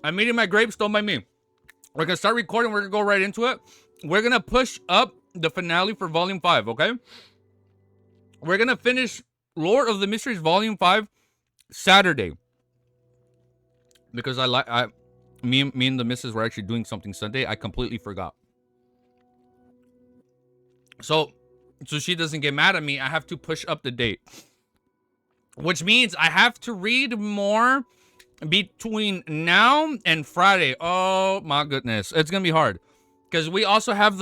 I'm eating my grapes, don't mind me. We're gonna start recording, we're gonna go right into it. We're gonna push up the finale for Volume 5, okay? We're gonna finish Lord of the Mysteries Volume 5 Saturday. Because me and the missus were actually doing something Sunday. I completely forgot. So she doesn't get mad at me, I have to push up the date. Which means I have to read more between now and Friday. Oh my goodness. It's going to be hard. Because we also have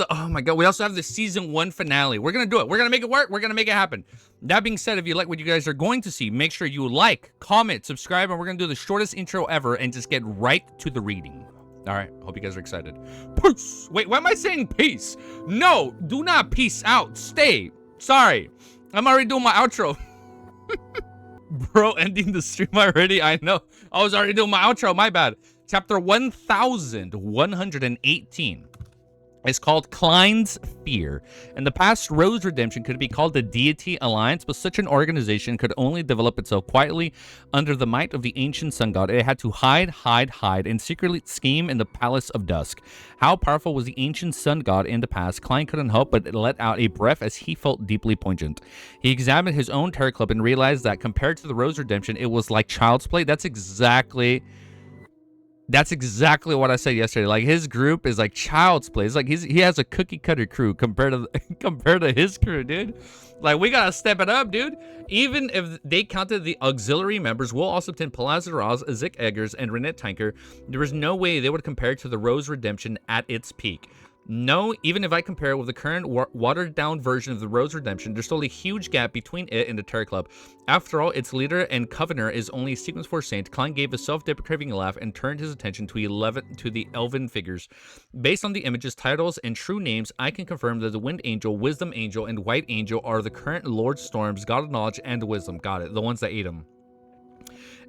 we also have the season 1 finale. We're going to do it. We're going to make it work. We're going to make it happen. That being said, if you like what you guys are going to see, make sure you like, comment, subscribe, and we're going to do the shortest intro ever and just get right to the reading. All right. Hope you guys are excited. Peace. Wait, why am I saying peace? No, do not peace out. Stay. Sorry. I'm already doing my outro. Bro, ending the stream already. I know. I was already doing my outro. My bad. Chapter 1118. It's called Klein's Fear. In the past, Rose Redemption could be called the Deity Alliance, but such an organization could only develop itself quietly under the might of the ancient sun god. It had to hide, and secretly scheme in the Palace of Dusk. How powerful was the ancient sun god in the past? Klein couldn't help but let out a breath as he felt deeply poignant. He examined his own terror club and realized that compared to the Rose Redemption, it was like child's play. That's exactly what I said yesterday. Like, his group is like child's play. It's like he has a cookie cutter crew compared to his crew, dude. Like, we gotta step it up, dude. Even if they counted the auxiliary members, Will Ossipton, Palazzo Ross, Zik Eggers, and Renette Tanker, there was no way they would compare to the Rose Redemption at its peak. No, even if I compare it with the current watered-down version of the Rose Redemption, there's still a huge gap between it and the Terror Club. After all, its leader and Covenor is only a Sequence 4 saint. Klein gave a self-deprecating laugh and turned his attention to the elven figures. Based on the images, titles, and true names, I can confirm that the Wind Angel, Wisdom Angel, and White Angel are the current Lord Storms, God of Knowledge and Wisdom. Got it. The ones that ate him.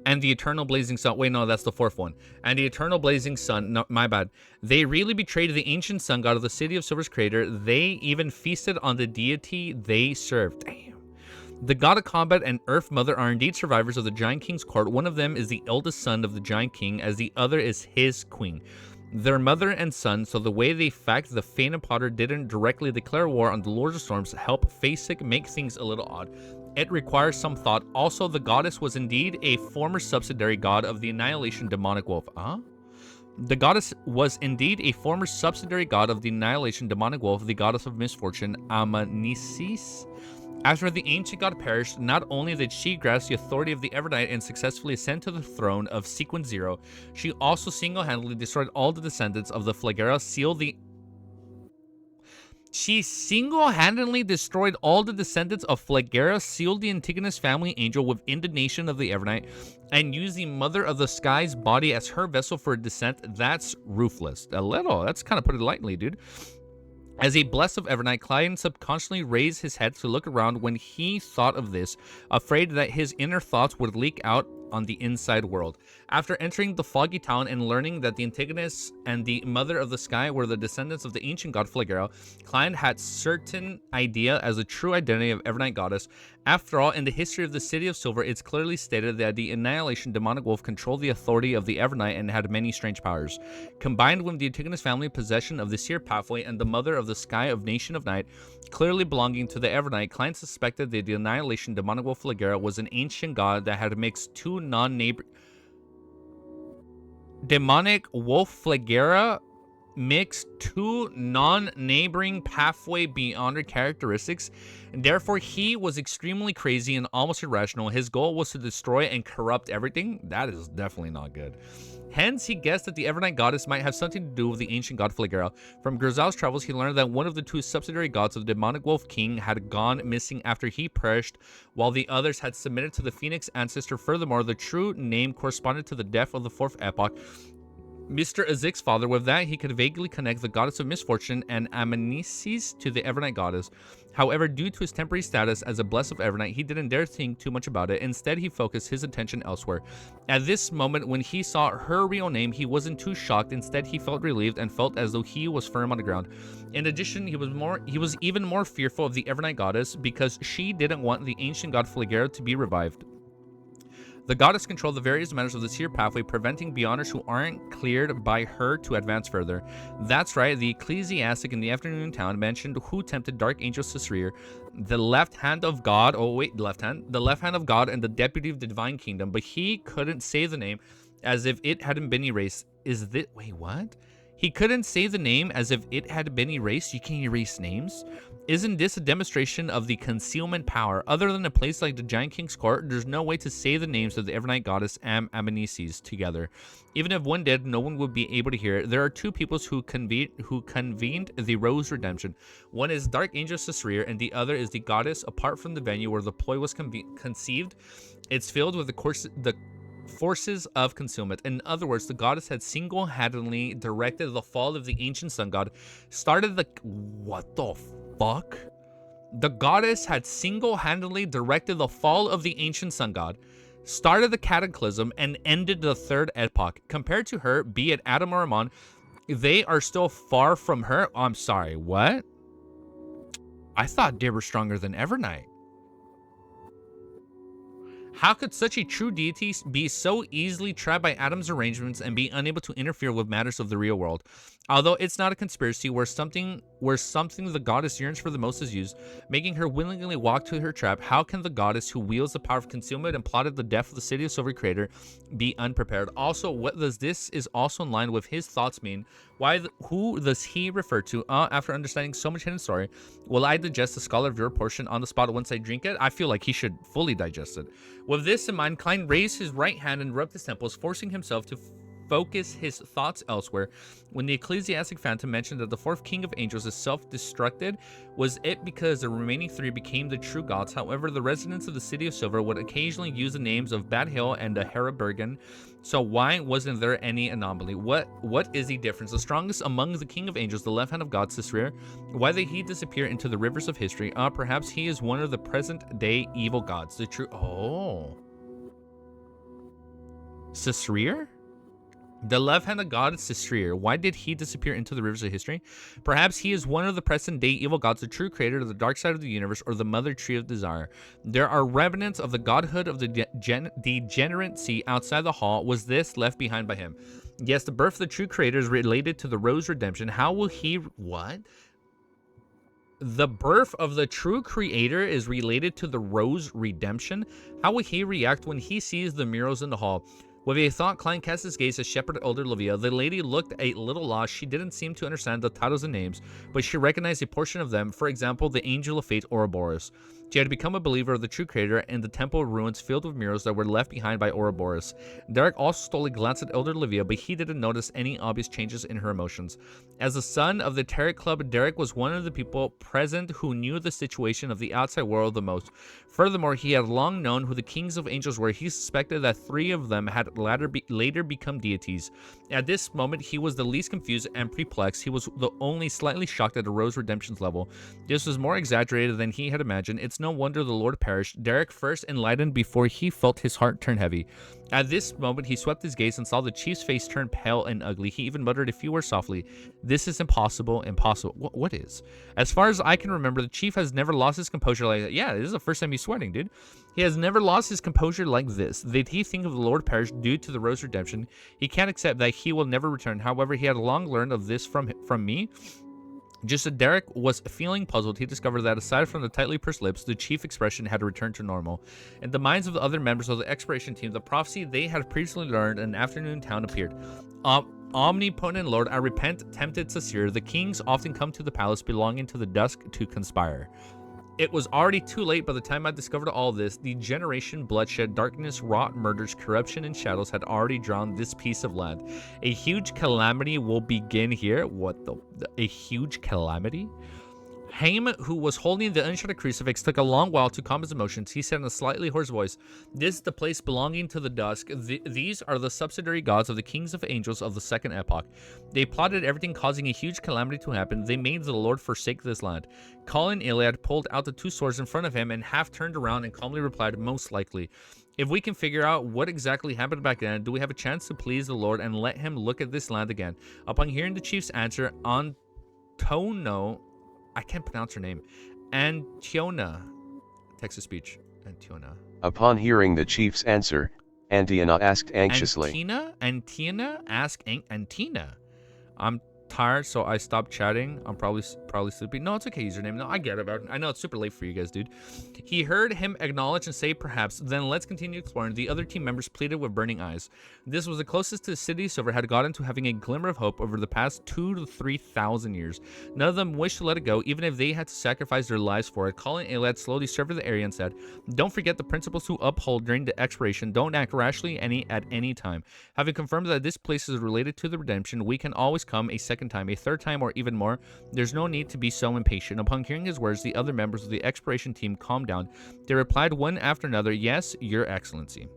And the Eternal Blazing Sun. Wait, no, that's the 4th one. And the Eternal Blazing Sun. No, my bad. They really betrayed the ancient sun god of the city of Silver's crater. They even feasted on the deity they served. Damn. The god of combat and Earth Mother are indeed survivors of the Giant King's court. One of them is the eldest son of the Giant King, as the other is his queen. Their mother and son, so the way they fact the Fainted Potter didn't directly declare war on the Lords of Storms help Facek make things a little odd. It requires some thought. Also, the goddess was indeed a former subsidiary god of the Annihilation Demonic Wolf. The goddess was indeed a former subsidiary god of the Annihilation Demonic Wolf, the goddess of misfortune, Amanisis. After the ancient god perished, not only did she grasp the authority of the Evernight and successfully ascend to the throne of Sequence Zero, she also single-handedly destroyed all the descendants of the Flagera, She single-handedly destroyed all the descendants of Flagera, sealed the Antigonus family angel within the nation of the Evernight, and used the Mother of the Sky's body as her vessel for descent. That's ruthless. A little. That's kind of put it lightly, dude. As a blessed of Evernight, Klein subconsciously raised his head to look around when he thought of this, afraid that his inner thoughts would leak out on the inside world. After entering the foggy town and learning that the Antigonus and the Mother of the Sky were the descendants of the ancient god Flagera, Klein had certain idea as the true identity of Evernight Goddess. After all, in the history of the City of Silver, it's clearly stated that the Annihilation Demonic Wolf controlled the authority of the Evernight and had many strange powers. Combined with the Antigonus family possession of the Seer Pathway and the Mother of the Sky of Nation of Night, clearly belonging to the Evernight, Klein suspected that the Annihilation Demonic Wolf Flagera was an ancient god that had mixed two Demonic Wolf Flagera mixed two non-neighboring pathway beyond her characteristics, and therefore he was extremely crazy and almost irrational. His goal was to destroy and corrupt everything. That is definitely not good. Hence, he guessed that the Evernight goddess might have something to do with the ancient god Flagera. From Grizel's travels, he learned that one of the two subsidiary gods of the Demonic Wolf King had gone missing after he perished, while the others had submitted to the Phoenix ancestor. Furthermore, the true name corresponded to the death of the fourth epoch, Mr. Azik's father. With that, he could vaguely connect the goddess of misfortune and Amanisis to the Evernight goddess. However, due to his temporary status as a blessed of Evernight, he didn't dare think too much about it. Instead, he focused his attention elsewhere. At this moment, when he saw her real name, he wasn't too shocked. Instead, he felt relieved and felt as though he was firm on the ground. In addition, he was even more fearful of the Evernight goddess because she didn't want the ancient god Flagera to be revived. The goddess controlled the various matters of the seer pathway, preventing beyonders who aren't cleared by her to advance further. That's right, the ecclesiastic in the afternoon town mentioned who tempted Dark Angel Caesar, the left hand of God. Oh wait, the left hand of God and the deputy of the divine kingdom, but he couldn't say the name as if it hadn't been erased. Is this, wait, what? He couldn't say the name as if it had been erased? You can't erase names? Isn't this a demonstration of the concealment power? Other than a place like the Giant King's Court, there's no way to say the names of the Evernight goddess Amenices together. Even if one did, no one would be able to hear it. There are two peoples who convened the Rose Redemption. One is Dark Angel Caesar, and the other is the goddess. Apart from the venue where the ploy was conceived, it's filled with the forces of concealment. In other words, the goddess had single-handedly directed the fall of the ancient sun god, started the... What the fuck? The goddess had single-handedly directed the fall of the ancient sun god, started the cataclysm, and ended the third epoch. Compared to her, be it Adam or Amon, they are still far from her. I'm sorry, what? I thought they were stronger than Evernight. How could such a true deity be so easily trapped by Adam's arrangements and be unable to interfere with matters of the real world? Although it's not a conspiracy where something the goddess yearns for the most is used, making her willingly walk to her trap, how can the goddess who wields the power of concealment and plotted the death of the city of Silver Creator be unprepared? Also, what does this is also in line with his thoughts mean? Who does he refer to? After understanding so much hidden story, will I digest the Scholar of your portion on the spot once I drink it? I feel like he should fully digest it. With this in mind, Klein raised his right hand and rubbed his temples, forcing himself to focus his thoughts elsewhere. When the ecclesiastic phantom mentioned that the fourth king of angels is self-destructed, was it because the remaining three became the true gods? However, the residents of the city of Silver would occasionally use the names of Bad Hill and Herabergen, so why wasn't there any anomaly? What is the difference? The strongest among the king of angels, the left hand of God, Caesar, why did he disappear into the rivers of history? Perhaps he is one of the present-day evil gods. The true... Oh. Caesar? The left-handed god is Caesar. Why did he disappear into the rivers of history? Perhaps he is one of the present-day evil gods, the true creator of the dark side of the universe, or the mother tree of desire. There are remnants of the godhood of the degeneracy outside the hall. Was this left behind by him? Yes, the birth of the true creator is related to the Rose Redemption. How will he... What? The birth of the true creator is related to the Rose Redemption? How will he react when he sees the murals in the hall? With a thought, Klein cast his gaze at Shepherd Elder Livia. The lady looked a little lost. She didn't seem to understand the titles and names, but she recognized a portion of them. For example, the Angel of Fate, Ouroboros. She had become a believer of the true creator in the temple ruins filled with murals that were left behind by Ouroboros. Derek also stole a glance at Elder Livia, but he didn't notice any obvious changes in her emotions. As the son of the Tarot Club, Derek was one of the people present who knew the situation of the outside world the most. Furthermore, he had long known who the kings of angels were. He suspected that three of them had later become deities. At this moment, he was the least confused and perplexed. He was the only slightly shocked at the Rose Redemption's level. This was more exaggerated than he had imagined. It's no wonder the Lord perished. Derek first enlightened before he felt his heart turn heavy. At this moment, he swept his gaze and saw the chief's face turn pale and ugly. He even muttered a few words softly. This is impossible, impossible. What is? As far as I can remember, the chief has never lost his composure like that. Yeah, this is the first time he's sweating, dude. He has never lost his composure like this. Did he think of the Lord perished due to the Rose Redemption? He can't accept that he will never return. However, he had long learned of this from me. Just as Derek was feeling puzzled, he discovered that aside from the tightly pursed lips, the chief expression had returned to normal. In the minds of the other members of the exploration team, the prophecy they had previously learned in Afternoon Town appeared. Omnipotent Lord, I repent, tempted Caesar. The kings often come to the palace belonging to the dusk to conspire. It was already too late by the time I discovered all this. Degeneration, bloodshed, darkness, rot, murders, corruption, and shadows had already drawn this piece of land. A huge calamity will begin here. What the? A huge calamity? Haim, who was holding the unshattered crucifix, took a long while to calm his emotions. He said in a slightly hoarse voice, "This is the place belonging to the dusk. These are the subsidiary gods of the kings of angels of the second epoch. They plotted everything, causing a huge calamity to happen. They made the Lord forsake this land." Colin Iliad pulled out the two swords in front of him and half turned around and calmly replied, "Most likely. If we can figure out what exactly happened back then, do we have a chance to please the Lord and let him look at this land again?" Upon hearing the chief's answer, Antono, I can't pronounce her name, Antiona, text to speech, Antiona. Upon hearing the chief's answer, Antiana asked anxiously. Antina asked Antina. I'm tired, so I stopped chatting. I'm probably sleepy. No, it's okay, username. No, I get it. I know it's super late for you guys, dude. He heard him acknowledge and say perhaps, then let's continue exploring. The other team members pleaded with burning eyes. This was the closest the city silver had gotten to having a glimmer of hope over the past 2,000 to 3,000 years. None of them wished to let it go, even if they had to sacrifice their lives for it. Colin Elad slowly surveyed the area and said, don't forget the principles to uphold during the exploration. Don't act rashly at any time. Having confirmed that this place is related to the redemption, we can always come a second time, a third time, or even more. There's no need to be so impatient. Upon hearing his words, the other members of the exploration team calmed down. They replied one after another, yes, your excellency.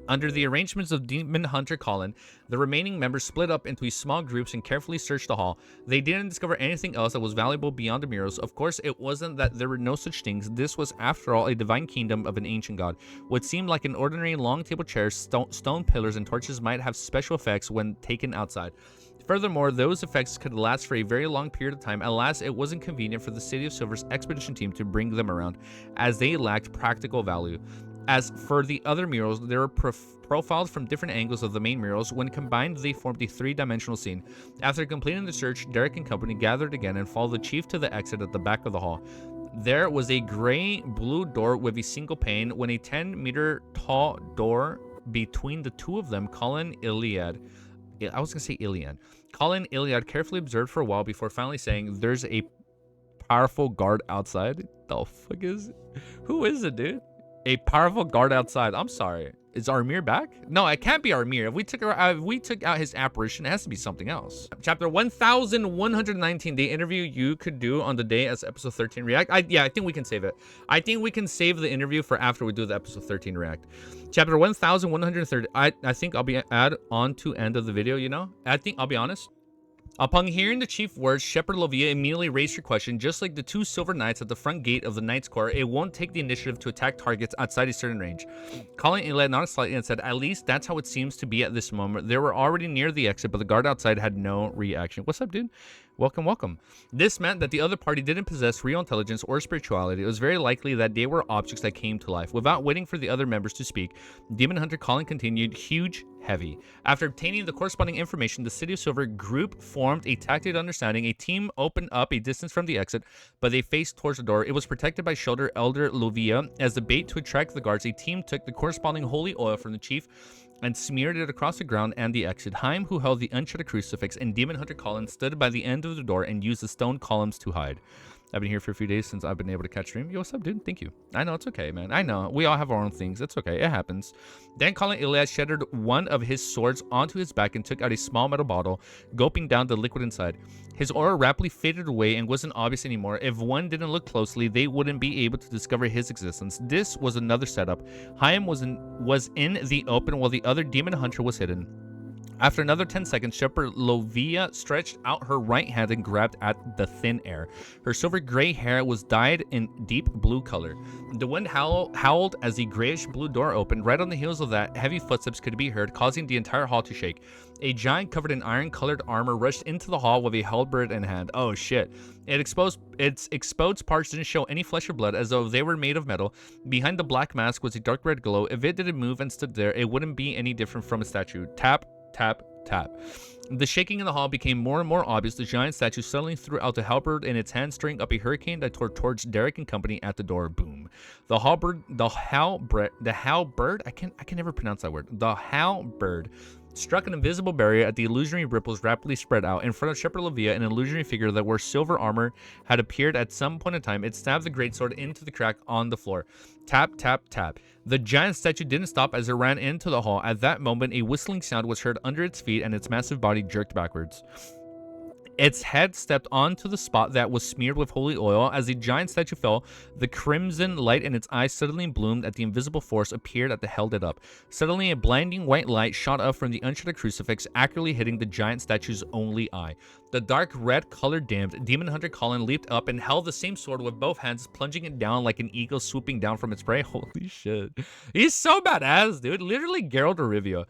Under the arrangements of Demon Hunter Colin, the remaining members split up into small groups and carefully searched the hall. They didn't discover anything else that was valuable beyond the murals. Of course, it wasn't that there were no such things. This was, after all, a divine kingdom of an ancient god. What seemed like an ordinary long table chair, stone pillars, and torches might have special effects when taken outside. Furthermore, those effects could last for a very long period of time. Alas, it wasn't convenient for the City of Silver's expedition team to bring them around, as they lacked practical value. As for the other murals, they were profiled from different angles of the main murals. When combined, they formed a three-dimensional scene. After completing the search, Derek and company gathered again and followed the chief to the exit at the back of the hall. There was a gray-blue door with a single pane. When a 10-meter tall door between the two of them, Colin Iliad carefully observed for a while before finally saying, there's a powerful guard outside. The fuck is it? Who is it, dude? A powerful guard outside. I'm sorry. Is Armir back? No, it can't be Armir. If we took out his apparition, it has to be something else. Chapter 1119, the interview you could do on the day as episode 13 react. I think we can save it. I think we can save the interview for after we do the episode 13 react. Chapter 1130. I think I'll be add on to end of the video, you know? I'll be honest. Upon hearing the chief words, Shepherd Lovia immediately raised her question. Just like the two silver knights at the front gate of the Knights Court, it won't take the initiative to attack targets outside a certain range. Colin Elad nodded slightly and said, at least that's how it seems to be at this moment. They were already near the exit, but the guard outside had no reaction. What's up, dude? Welcome, welcome. This meant that the other party didn't possess real intelligence or spirituality. It was very likely that they were objects that came to life. Without waiting for the other members to speak, Demon Hunter Colin continued, huge, heavy. After obtaining the corresponding information, the City of Silver group formed a tacit understanding. A team opened up a distance from the exit, but they faced towards the door. It was protected by Shoulder Elder Lovia. As the bait to attract the guards, a team took the corresponding holy oil from the chief and smeared it across the ground and the exit. Haim, who held the uncharted crucifix, and Demon Hunter Colin stood by the end of the door and used the stone columns to hide. I've been here for a few days since I've been able to catch stream. Yo, what's up, dude? Thank you. I know, it's okay, man. I know. We all have our own things. It's okay. It happens. Then Colin Iliad shattered one of his swords onto his back and took out a small metal bottle, gulping down the liquid inside. His aura rapidly faded away and wasn't obvious anymore. If one didn't look closely, they wouldn't be able to discover his existence. This was another setup. Haim was in the open while the other demon hunter was hidden. After another 10 seconds, Shepherd Lovia stretched out her right hand and grabbed at the thin air. Her silver gray hair was dyed in deep blue color. The wind howled as the grayish blue door opened. Right on the heels of that, heavy footsteps could be heard, causing the entire hall to shake. A giant covered in iron-colored armor rushed into the hall with a halberd in hand. Oh shit. Its exposed parts didn't show any flesh or blood, as though they were made of metal. Behind the black mask was a dark red glow. If it didn't move and stood there, it wouldn't be any different from a statue. Tap, tap, tap. The shaking in the hall became more and more obvious. The giant statue suddenly threw out the halberd in its hand, stirring up a hurricane that tore towards Derek and company at the door. Boom. The halberd, I can never pronounce that word. The halberd struck an invisible barrier at the illusionary ripples rapidly spread out. In front of Shepherd Lovia, an illusionary figure that wore silver armor had appeared at some point in time. It stabbed the greatsword into the crack on the floor. Tap, tap, tap. The giant statue didn't stop as it ran into the hall. At that moment, a whistling sound was heard under its feet and its massive body jerked backwards. Its head stepped onto the spot that was smeared with holy oil. As the giant statue fell, the crimson light in its eyes suddenly bloomed as the invisible force appeared that held it up. Suddenly, a blinding white light shot up from the uncharted crucifix, accurately hitting the giant statue's only eye. The dark red color dimmed. Demon Hunter Colin leaped up and held the same sword with both hands, plunging it down like an eagle swooping down from its prey. Holy shit. He's so badass, dude. Literally Geralt of Rivia.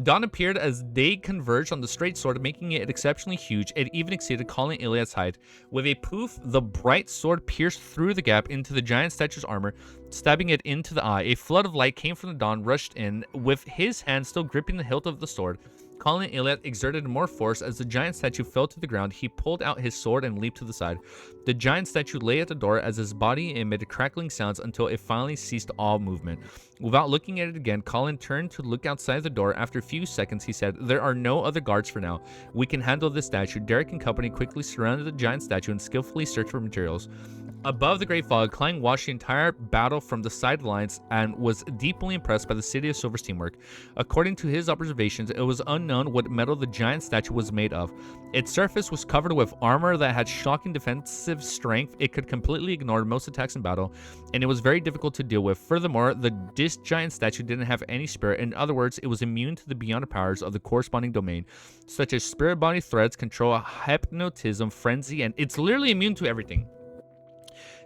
Dawn appeared as they converged on the straight sword, making it exceptionally huge. It even even exceeded calling Iliad's height. With a poof, the bright sword pierced through the gap into the giant statue's armor, stabbing it into the eye. A flood of light came from the dawn, rushed in, with his hand still gripping the hilt of the sword. Calling Iliad exerted more force. As the giant statue fell to the ground, he pulled out his sword and leaped to the side. The giant statue lay at the door as his body emitted crackling sounds until it finally ceased all movement. Without looking at it again, Colin turned to look outside the door. After a few seconds, he said, "There are no other guards for now. We can handle this statue." Derek and company quickly surrounded the giant statue and skillfully searched for materials. Above the great fog, Klein watched the entire battle from the sidelines and was deeply impressed by the City of Silver's teamwork. According to his observations, it was unknown what metal the giant statue was made of. Its surface was covered with armor that had shocking defensive strength. It could completely ignore most attacks in battle, and it was very difficult to deal with. Furthermore, this giant statue didn't have any spirit. In other words, it was immune to the beyond powers of the corresponding domain, such as spirit body threads, control, hypnotism, frenzy, and it's literally immune to everything.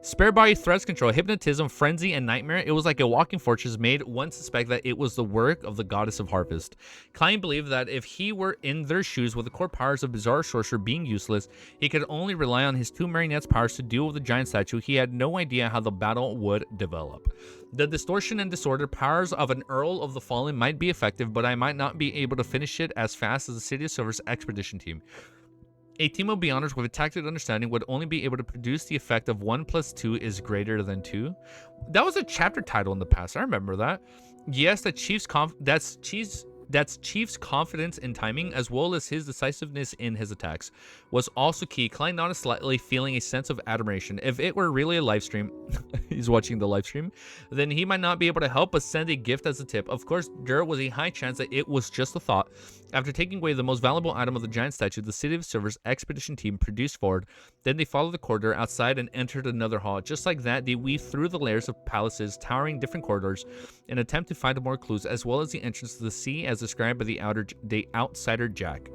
Spirit body, threats, control, hypnotism, frenzy, and nightmare. It was like a walking fortress, made one suspect that it was the work of the goddess of harvest. Klein believed that if he were in their shoes with the core powers of bizarre sorcerer being useless, he could only rely on his two marionettes' powers to deal with the giant statue. He had no idea how the battle would develop. The distortion and disorder powers of an Earl of the Fallen might be effective, but I might not be able to finish it as fast as the City of Silver's expedition team. A team of Beyonders with a tacit understanding would only be able to produce the effect of 1 + 2 is greater than 2. That was a chapter title in the past. I remember that. Yes, that's Chief's confidence in timing, as well as his decisiveness in his attacks, was also key. Klein nodded slightly, feeling a sense of admiration. If it were really a live stream, he's watching the live stream, then he might not be able to help but send a gift as a tip. Of course, there was a high chance that it was just a thought. After taking away the most valuable item of the giant statue, the City of Silver's expedition team produced forward. Then they followed the corridor outside and entered another hall. Just like that, they weaved through the layers of palaces, towering different corridors, in an attempt to find more clues, as well as the entrance to the sea as described by the outsider Jack.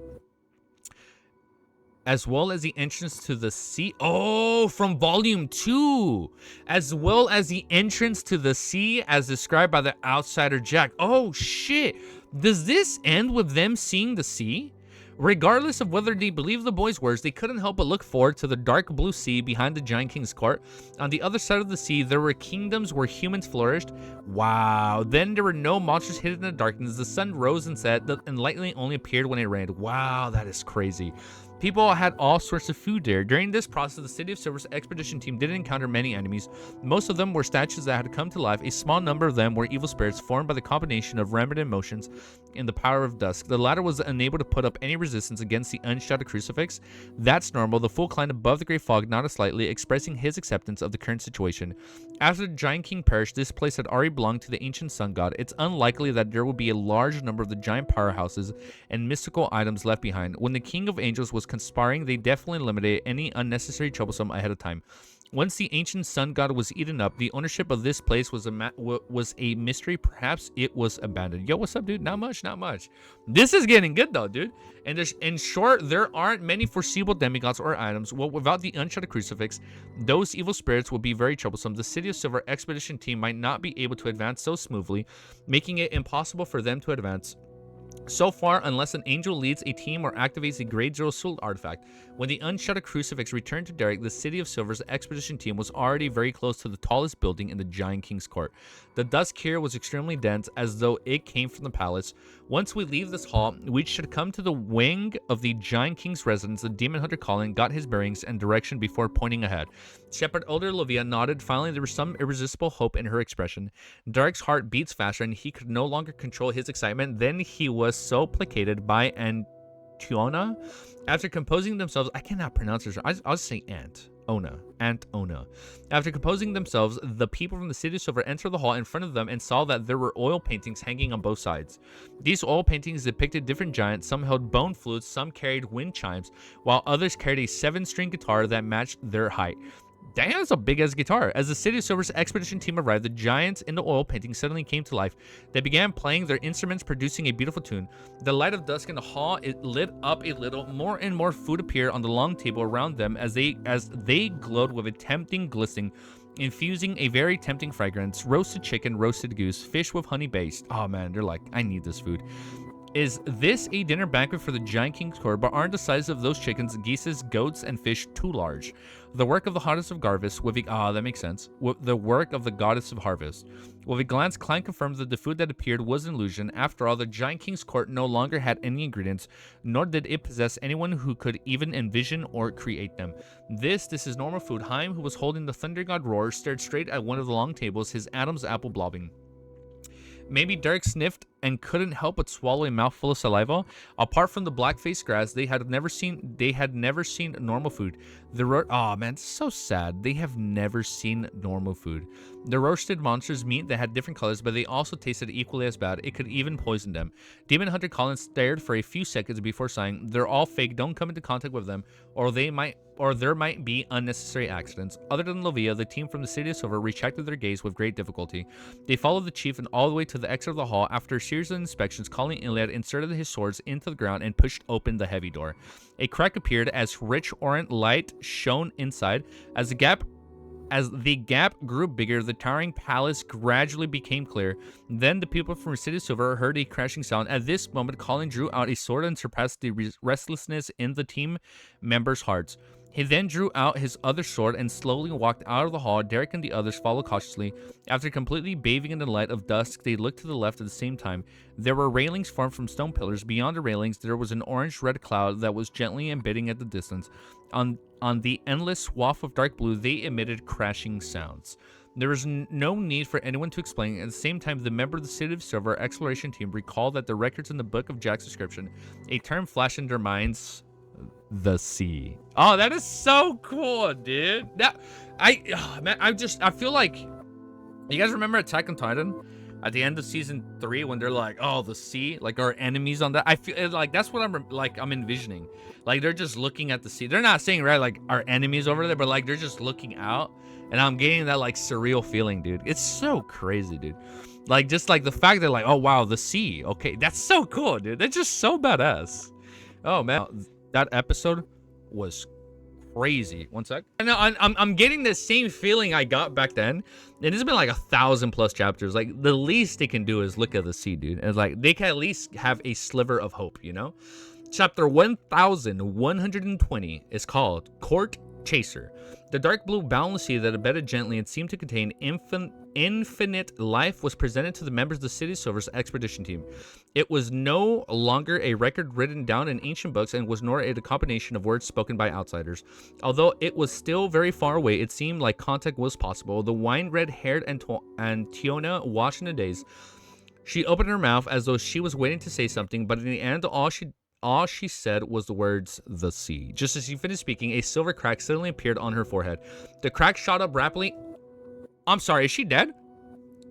As well as the entrance to the sea. Oh, from volume 2. As well as the entrance to the sea as described by the outsider Jack. Oh, shit. Does this end with them seeing the sea? Regardless of whether they believe the boy's words, they couldn't help but look forward to the dark blue sea behind the giant king's court. On the other side of the sea, there were kingdoms where humans flourished. Wow. Then there were no monsters hidden in the darkness. The sun rose and set, and lightning only appeared when it rained. Wow, that is crazy. People had all sorts of food there. During this process, the City of Silver's expedition team didn't encounter many enemies. Most of them were statues that had come to life. A small number of them were evil spirits formed by the combination of remnant emotions and the power of dusk. The latter was unable to put up any resistance against the unshouted crucifix. That's normal. The full Klein above the great fog nodded slightly, expressing his acceptance of the current situation. After the giant king perished, this place had already belonged to the ancient sun god. It's unlikely that there will be a large number of the giant powerhouses and mystical items left behind. When the king of angels was conspiring, they definitely eliminated any unnecessary troublesome ahead of time. Once the ancient sun god was eaten up, the ownership of this place was a mystery. Perhaps it was abandoned. Yo, what's up, dude? Not much, not much. This is getting good, though, dude. And in short, there aren't many foreseeable demigods or items. Well, without the unshuttered crucifix, those evil spirits will be very troublesome. The City of Silver expedition team might not be able to advance so smoothly, making it impossible for them to advance so far unless an angel leads a team or activates a grade 0 soul artifact. When the unshuttered crucifix returned to Derek, the City of Silver's expedition team was already very close to the tallest building in the giant king's court. The dusk here was extremely dense, as though it came from the palace. Once we leave this hall, we should come to the wing of the giant king's residence. The demon hunter Colin got his bearings and direction before pointing ahead. Shepherd Elder Olivia nodded. Finally, there was some irresistible hope in her expression. Derek's heart beats faster, and he could no longer control his excitement. Then he was so placated by Antiona. After composing themselves, I cannot pronounce her. I'll say Aunt Ona. After composing themselves, the people from the City of Silver entered the hall in front of them and saw that there were oil paintings hanging on both sides. These oil paintings depicted different giants. Some held bone flutes, some carried wind chimes, while others carried a 7-string guitar that matched their height. Damn, that's a big-ass guitar. As the City of Silver's expedition team arrived, the giants in the oil painting suddenly came to life. They began playing their instruments, producing a beautiful tune. The light of dusk in the hall, it lit up a little. More and more food appeared on the long table around them as they glowed with a tempting glistening, infusing a very tempting fragrance. Roasted chicken, roasted goose, fish with honey based. Oh man, they're like, I need this food. Is this a dinner banquet for the giant king's court, but aren't the size of those chickens, geeses, goats, and fish too large? The work of the goddess of harvest, with that makes sense. The work of the goddess of harvest. With a glance, Klein confirmed that the food that appeared was an illusion. After all, the giant king's court no longer had any ingredients, nor did it possess anyone who could even envision or create them. This is normal food. Haim, who was holding the thunder god roar, stared straight at one of the long tables, his Adam's apple blobbing. Maybe Derek sniffed and couldn't help but swallow a mouthful of saliva. Apart from the black-faced grass, they had never seen normal food. Oh man, it's so sad. They have never seen normal food. The roasted monsters' meat that had different colors, but they also tasted equally as bad. It could even poison them. Demon Hunter Colin stared for a few seconds before sighing, "They're all fake. Don't come into contact with them, or there might be unnecessary accidents." Other than Lovia, the team from the City of Silver retracted their gaze with great difficulty. They followed the chief and all the way to the exit of the hall. After a series of inspections, Colin Iliad inserted his swords into the ground and pushed open the heavy door. A crack appeared as rich orange light shone inside. As the gap grew bigger, the towering palace gradually became clear. Then the people from City of Silver heard a crashing sound. At this moment, Colin drew out a sword and surpassed the restlessness in the team members' hearts. He then drew out his other sword and slowly walked out of the hall. Derek and the others followed cautiously. After completely bathing in the light of dusk, they looked to the left at the same time. There were railings formed from stone pillars. Beyond the railings, there was an orange-red cloud that was gently embedding at the distance. On the endless swath of dark blue, they emitted crashing sounds. There was no need for anyone to explain. At the same time, the member of the City of Silver exploration team recalled that the records in the book of Jack's description, a term flashed in their minds: the sea. Oh, that is so cool, dude. I feel like, you guys remember Attack on Titan at the end of season 3 when they're like, oh, the sea, like our enemies on that? I feel like that's what I'm envisioning. Like they're just looking at the sea. They're not saying, right, like our enemies over there, but like they're just looking out, and I'm getting that like surreal feeling, dude. It's so crazy, dude. Like just like the fact that like, oh wow, the sea. Okay, that's so cool, dude. That's just so badass. Oh man, that episode was crazy. One sec. No, I'm getting the same feeling I got back then. And it's been like 1,000+ chapters. Like the least they can do is look at the sea, dude. And it's like they can at least have a sliver of hope, you know? Chapter 1120 is called Court Chaser. The dark blue boundless sea that abetted gently and seemed to contain infinite life was presented to the members of the City of Silver's expedition team. It was no longer a record written down in ancient books and was nor a combination of words spoken by outsiders. Although it was still very far away, it seemed like contact was possible. The wine-red-haired Antiona watched in the daze. She opened her mouth as though she was waiting to say something, but in the end, all she said was the words, "the sea." Just as she finished speaking, a silver crack suddenly appeared on her forehead. The crack shot up rapidly. I'm sorry, is she dead?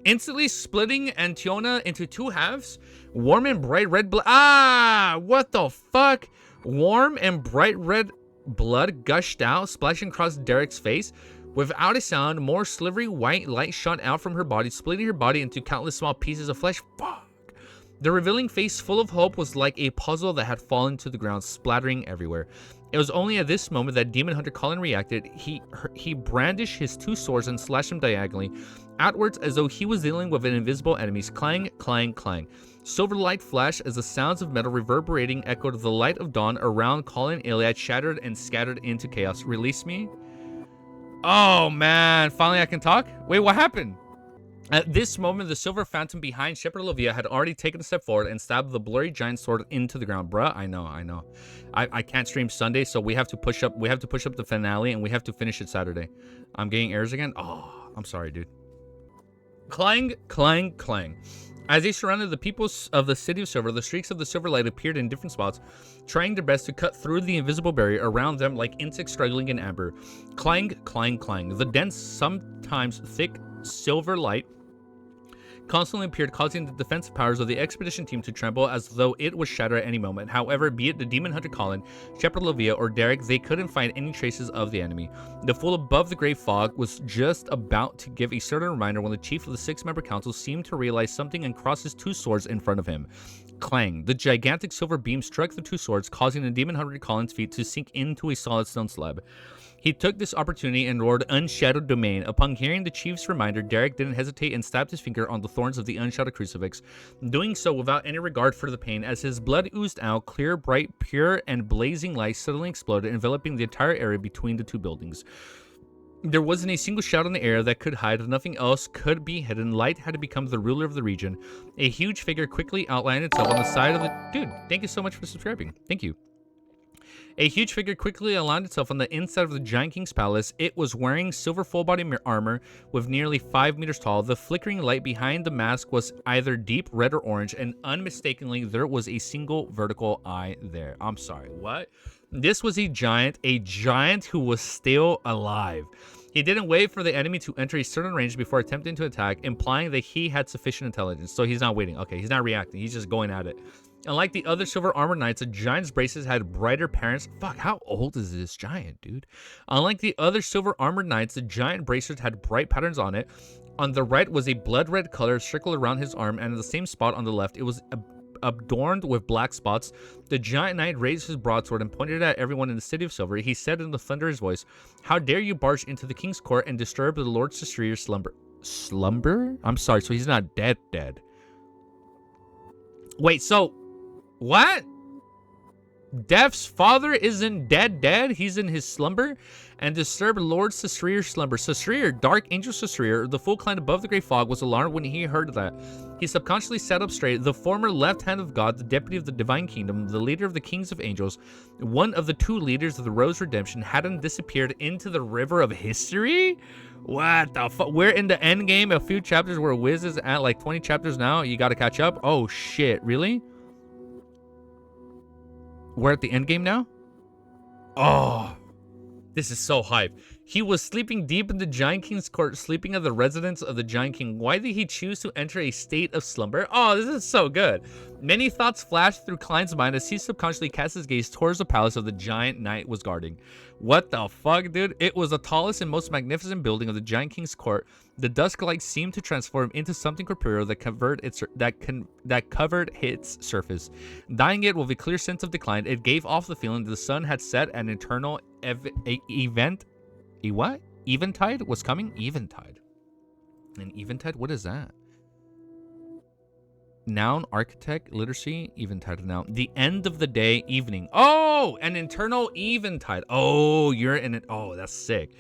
Instantly splitting Antiona into two halves. Warm and bright red blood. Ah, what the fuck? Warm and bright red blood gushed out, splashing across Derek's face. Without a sound, more slivery white light shot out from her body, splitting her body into countless small pieces of flesh. Fuck. The revealing face, full of hope, was like a puzzle that had fallen to the ground, splattering everywhere. It was only at this moment that Demon Hunter Colin reacted. He brandished his two swords and slashed them diagonally outwards as though he was dealing with an invisible enemy. Clang, clang, clang. Silver light flashed as the sounds of metal reverberating echoed the light of dawn around Colin Iliad, shattered and scattered into chaos. Release me? Oh man, finally I can talk? Wait, what happened? At this moment, the silver phantom behind Shepherd Olivia had already taken a step forward and stabbed the blurry giant sword into the ground. Bruh, I know. I can't stream Sunday, so we have to push up the finale and we have to finish it Saturday. I'm getting errors again. Oh, I'm sorry, dude. Clang, clang, clang. As they surrounded the people of the City of Silver, the streaks of the silver light appeared in different spots, trying their best to cut through the invisible barrier around them like insects struggling in amber. Clang, clang, clang. The dense, sometimes thick silver light constantly appeared, causing the defensive powers of the expedition team to tremble as though it would shatter at any moment. However, be it the Demon Hunter Colin, Shepherd Olivia, or Derek, they couldn't find any traces of the enemy. The fool above the gray fog was just about to give a certain reminder when the chief of the 6-member council seemed to realize something and crossed his two swords in front of him. Clang. The gigantic silver beam struck the two swords, causing the demon hunter Colin's feet to sink into a solid stone slab. He took this opportunity and roared Unshadowed Domain. Upon hearing the chief's reminder, Derek didn't hesitate and stabbed his finger on the thorns of the unshadowed crucifix, doing so without any regard for the pain. As his blood oozed out, clear, bright, pure, and blazing light suddenly exploded, enveloping the entire area between the two buildings. There wasn't a single shadow in the air that could hide. Nothing else could be hidden. Light had to become the ruler of the region. A huge figure quickly outlined itself on the side of the... Dude, thank you so much for subscribing. Thank you. A huge figure quickly aligned itself on the inside of the Giant King's palace. It was wearing silver full-body armor with nearly 5 meters tall. The flickering light behind the mask was either deep red or orange, and unmistakably, there was a single vertical eye there. I'm sorry, what? This was a giant who was still alive. He didn't wait for the enemy to enter a certain range before attempting to attack, implying that he had sufficient intelligence. So he's not waiting. Okay, he's not reacting. He's just going at it. Unlike the other silver armor knights, the giant's braces had brighter patterns. Fuck, how old is this giant, dude? Unlike the other silver armored knights, the giant braces had bright patterns on it. On the right was a blood red color circled around his arm, and in the same spot on the left, it was adorned with black spots. The giant knight raised his broadsword and pointed at everyone in the city of Silver. He said in the thunderous voice, "How dare you barge into the king's court and disturb the Lord Caesar's slumber?" Slumber? I'm sorry, so he's not dead. Wait, so... what? Death's father isn't dead. He's in his slumber. And disturbed Lord Caesar's slumber. Caesar, Dark Angel Caesar, the full clan above the great fog, was alarmed when he heard that. He subconsciously sat up straight. The former left hand of God, the deputy of the divine kingdom, the leader of the kings of angels, one of the two leaders of the Rose Redemption, hadn't disappeared into the river of history? What the fuck? We're in the end game. A few chapters where Wiz is at like 20 chapters now. You gotta catch up. Oh shit, really? We're at the end game now? Oh, this is so hype. He was sleeping deep in the Giant King's court, sleeping at the residence of the Giant King. Why did he choose to enter a state of slumber? Oh, this is so good. Many thoughts flashed through Klein's mind as he subconsciously cast his gaze towards the palace of the giant knight was guarding. What the fuck, dude? It was the tallest and most magnificent building of the Giant King's court. The dusk light seemed to transform into something corporeal that covered its surface, dyeing it with a clear sense of decline. It gave off the feeling that the sun had set. An eternal eventide was coming. Eventide. An eventide? What is that? Noun, architect, literacy, eventide, noun. The end of the day, evening. Oh, an eternal eventide. Oh, you're in it. Oh, that's sick.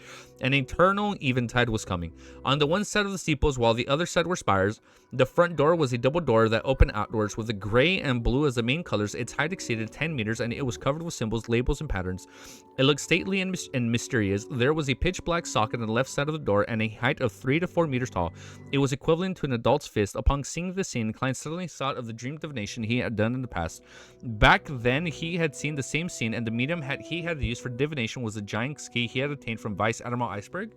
An eternal eventide was coming. On the one side of the steeples, while the other side were spires, the front door was a double door that opened outdoors with the gray and blue as the main colors. Its height exceeded 10 meters, and it was covered with symbols, labels, and patterns. It looked stately and mysterious. There was a pitch black socket on the left side of the door and a height of 3 to 4 meters tall. It was equivalent to an adult's fist. Upon seeing the scene, Klein suddenly thought of the dream divination he had done in the past. Back then, he had seen the same scene, and the medium he had used for divination was the giant's key he had obtained from Vice Admiral Iceberg.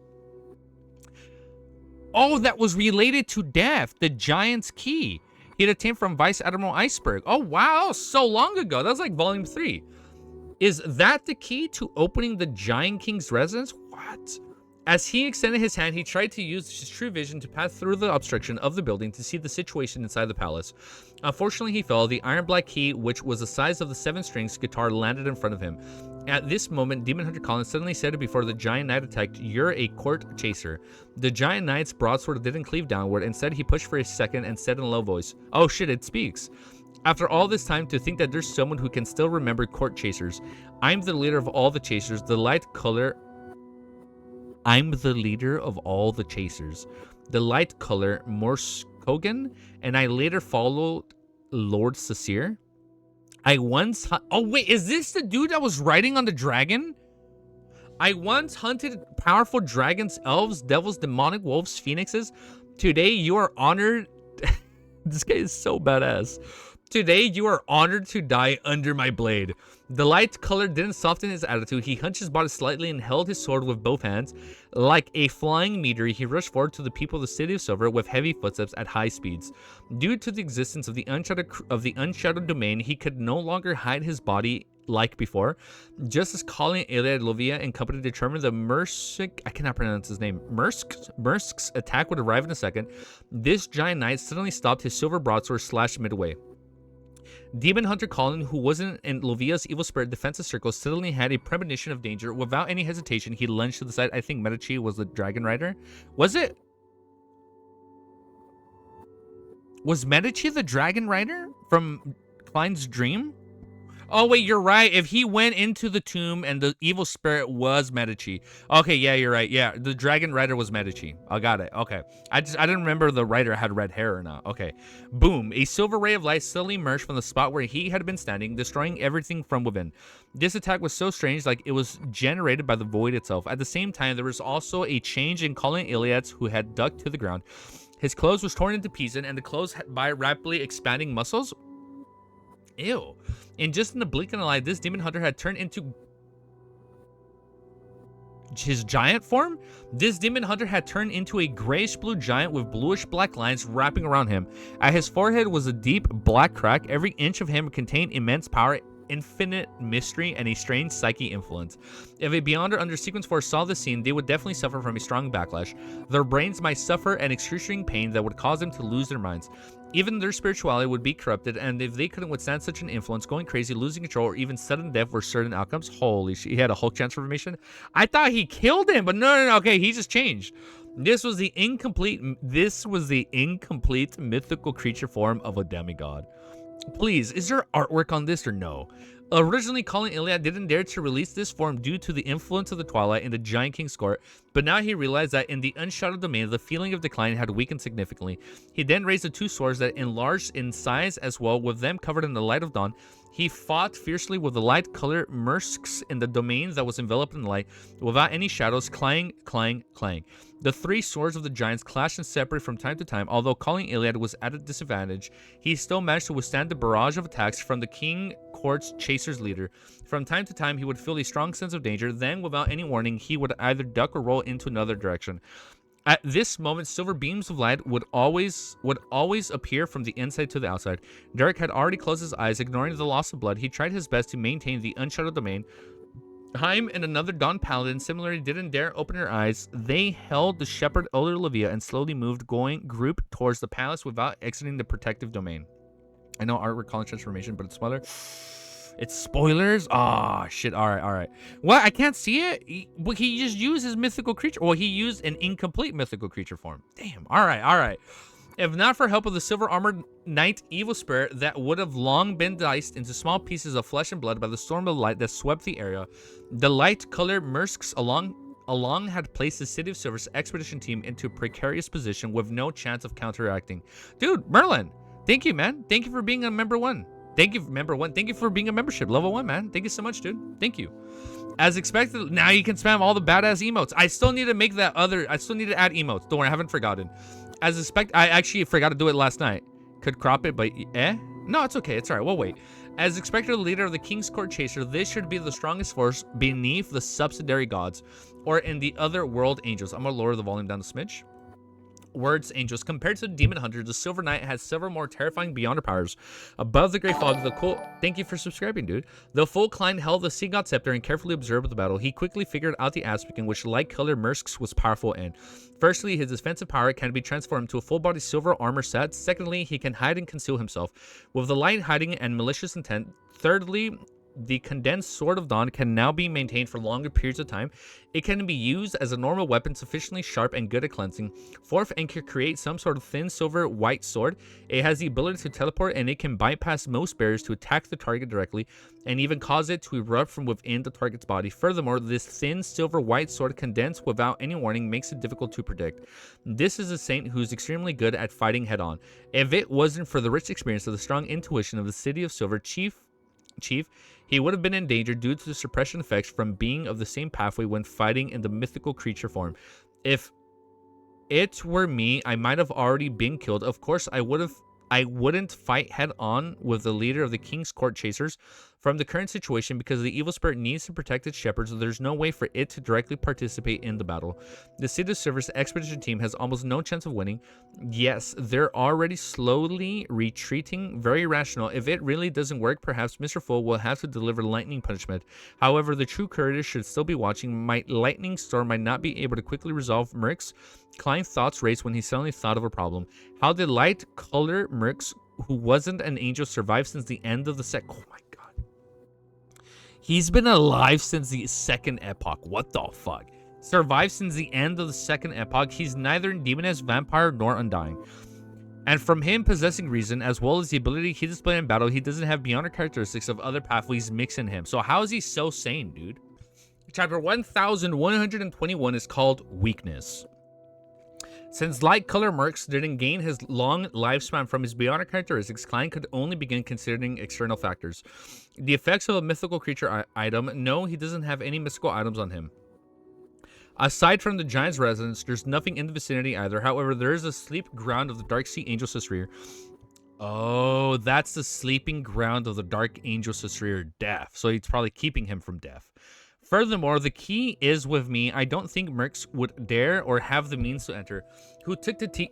Oh, that was related to death. The giant's key he had obtained from Vice Admiral Iceberg. Oh, wow. So long ago. That was like volume 3. Is that the key to opening the Giant King's residence? What? As he extended his hand, he tried to use his true vision to pass through the obstruction of the building to see the situation inside the palace. Unfortunately, he fell. The iron black key, which was the size of the 7-strings guitar, landed in front of him. At this moment, Demon Hunter Colin suddenly said before the giant knight attacked, "You're a court chaser." The giant knight's broadsword didn't cleave downward. Instead, he pushed for a second and said in a low voice, "Oh shit, it speaks." After all this time, to think that there's someone who can still remember court chasers. I'm the leader of all the chasers. I'm the leader of all the chasers. The light color, Morse Kogan, and I later followed Lord Caesar. I once... Oh, wait, is this the dude that was riding on the dragon? I once hunted powerful dragons, elves, devils, demonic wolves, phoenixes. Today, you are honored... This guy is so badass. Today, you are honored to die under my blade. The light color didn't soften his attitude. He hunched his body slightly and held his sword with both hands. Like a flying meteor, he rushed forward to the people of the city of Silver with heavy footsteps at high speeds. Due to the existence of the unshadowed domain, he could no longer hide his body like before. Just as Colin, Iliad, Lovia, and company determined the I cannot pronounce his name, Mursk's attack would arrive in a second, this giant knight suddenly stopped. His silver broadsword slashed midway. Demon Hunter Colin, who wasn't in Lovia's evil spirit defensive circle, suddenly had a premonition of danger. Without any hesitation, he lunged to the side. I think Medici was the dragon rider. Was it? Was Medici the dragon rider from Klein's dream? Oh, wait, you're right. If he went into the tomb and the evil spirit was Medici. Okay, yeah, you're right. Yeah, the dragon rider was Medici. I got it. Okay. I didn't remember the rider had red hair or not. Okay. Boom. A silver ray of light suddenly emerged from the spot where he had been standing, destroying everything from within. This attack was so strange, like it was generated by the void itself. At the same time, there was also a change in Colin Iliad's, who had ducked to the ground. His clothes was torn into pieces, and the clothes by rapidly expanding muscles. Ew. And just in the blink of an eye, this demon hunter had turned into his giant form. This demon hunter had turned into a grayish blue giant with bluish black lines wrapping around him. At his forehead was a deep black crack. Every inch of him contained immense power, infinite mystery, and a strange psyche influence. If a Beyonder under Sequence 4 saw this scene, they would definitely suffer from a strong backlash. Their brains might suffer an excruciating pain that would cause them to lose their minds. Even their spirituality would be corrupted, and if they couldn't withstand such an influence, going crazy, losing control, or even sudden death were certain outcomes. Holy shit, he had a Hulk transformation? I thought he killed him, but no, okay, he just changed. This was the incomplete mythical creature form of a demigod. Please, is there artwork on this or no? Originally, Colin Iliad didn't dare to release this form due to the influence of the Twilight in the Giant King's court, but now he realized that in the unshadowed domain, the feeling of decline had weakened significantly. He then raised the two swords that enlarged in size as well, with them covered in the light of dawn. He fought fiercely with the light-colored Mursks in the domain that was enveloped in light, without any shadows, clang, clang, clang. The three swords of the giants clashed and separated from time to time. Although Colin Iliad was at a disadvantage, he still managed to withstand the barrage of attacks from the King Court's Chaser's leader. From time to time, he would feel a strong sense of danger. Then, without any warning, he would either duck or roll into another direction. At this moment, silver beams of light would always appear from the inside to the outside. Derek had already closed his eyes, ignoring the loss of blood. He tried his best to maintain the unshadowed domain. Haim and another Dawn Paladin similarly didn't dare open their eyes. They held the shepherd Elder Livia and slowly moved, group towards the palace without exiting the protective domain. I know artwork calling transformation, but it's spoiler. It's spoilers? Ah, shit. All right. What? I can't see it? He just used his mythical creature. Well, he used an incomplete mythical creature form. Damn. All right. If not for help of the silver armored knight evil spirit that would have long been diced into small pieces of flesh and blood by the storm of light that swept the area, the light-colored Mursks along had placed the City of Silver's expedition team into a precarious position with no chance of counteracting. Dude, Merlin, thank you, man. Thank you for being a member 1. Thank you, member 1. Thank you for being a membership. Level 1, man. Thank you so much, dude. Thank you. As expected, now you can spam all the badass emotes. I still need to make that other... I still need to add emotes. Don't worry, I haven't forgotten. As expected... I actually forgot to do it last night. Could crop it, but... No, it's okay. It's alright. We'll wait. As expected, the leader of the King's Court Chaser, this should be the strongest force beneath the subsidiary gods, or in the other world angels. I'm gonna lower the volume down a smidge. Words angels. Compared to the demon hunter, the silver knight has several more terrifying beyonder powers. Above the gray fog, the cool... Thank you for subscribing, dude. The full Klein held the sea god scepter and carefully observed the battle. He quickly figured out the aspect in which light-colored Mursks was powerful in. Firstly, his defensive power can be transformed to a full-body silver armor set. Secondly, he can hide and conceal himself with the light hiding and malicious intent. Thirdly, the condensed Sword of Dawn can now be maintained for longer periods of time. It can be used as a normal weapon, sufficiently sharp and good at cleansing. Fourth, and can create some sort of thin silver white sword. It has the ability to teleport, and it can bypass most barriers to attack the target directly, and even cause it to erupt from within the target's body. Furthermore, this thin silver white sword condensed without any warning makes it difficult to predict. This is a saint who's extremely good at fighting head-on. If it wasn't for the rich experience of the strong intuition of the City of Silver Chief, he would have been in danger due to the suppression effects from being of the same pathway when fighting in the mythical creature form. If it were me, I might have already been killed. Of course, I wouldn't fight head-on with the leader of the King's Court Chasers from the current situation because the evil spirit needs to protect its shepherds, so there's no way for it to directly participate in the battle. The City of Silver's expedition team has almost no chance of winning. Yes, they're already slowly retreating. Very rational. If it really doesn't work, perhaps Mr. Full will have to deliver lightning punishment. However, the true courage should still be watching. My lightning storm might not be able to quickly resolve Mercs. Klein's thoughts raced when he suddenly thought of a problem. How did light color Mercs who wasn't an angel survived since the end of the Oh my god. He's been alive since the second epoch. What the fuck? Survived since the end of the second epoch. He's neither demoness, vampire, nor undying. And from him possessing reason, as well as the ability he displayed in battle, he doesn't have beyond characteristics of other pathways mixed in him. So how is he so sane, dude? Chapter 1121 is called Weakness. Since light color mercs didn't gain his long lifespan from his bionic characteristics, Klein could only begin considering external factors. The effects of a mythical creature item, no, he doesn't have any mystical items on him. Aside from the giant's residence, there's nothing in the vicinity either. However, there is a sleep ground of the Dark Sea Angel Sasrir. Oh, that's the sleeping ground of the Dark Angel Sasrir, death. So he's probably keeping him from death. Furthermore, the key is with me. I don't think mercs would dare or have the means to enter. Who took the key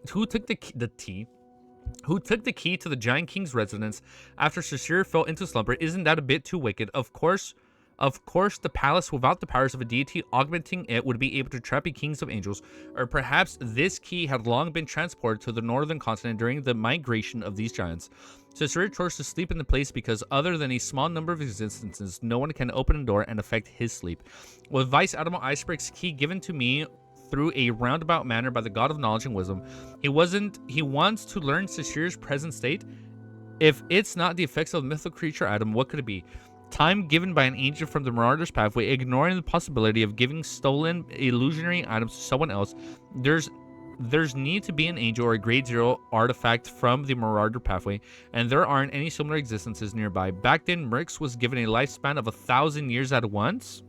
to the Giant King's residence after Sasrir fell into slumber? Isn't that a bit too wicked? Of course, the palace without the powers of a deity augmenting it would be able to trap a kings of angels, or perhaps this key had long been transported to the northern continent during the migration of these giants. Sasrir chose to sleep in the place because other than a small number of existences, no one can open a door and affect his sleep. With Vice Admiral Icebreak's key given to me through a roundabout manner by the god of knowledge and wisdom, he wants to learn Sasrir's present state. If it's not the effects of the mythical creature item, what could it be? Time given by an angel from the Marauder's pathway, ignoring the possibility of giving stolen illusionary items to someone else. There's need to be an angel or a grade 0 artifact from the Marauder pathway, and there aren't any similar existences nearby. Back then, Merx was given a lifespan of 1,000 years at once.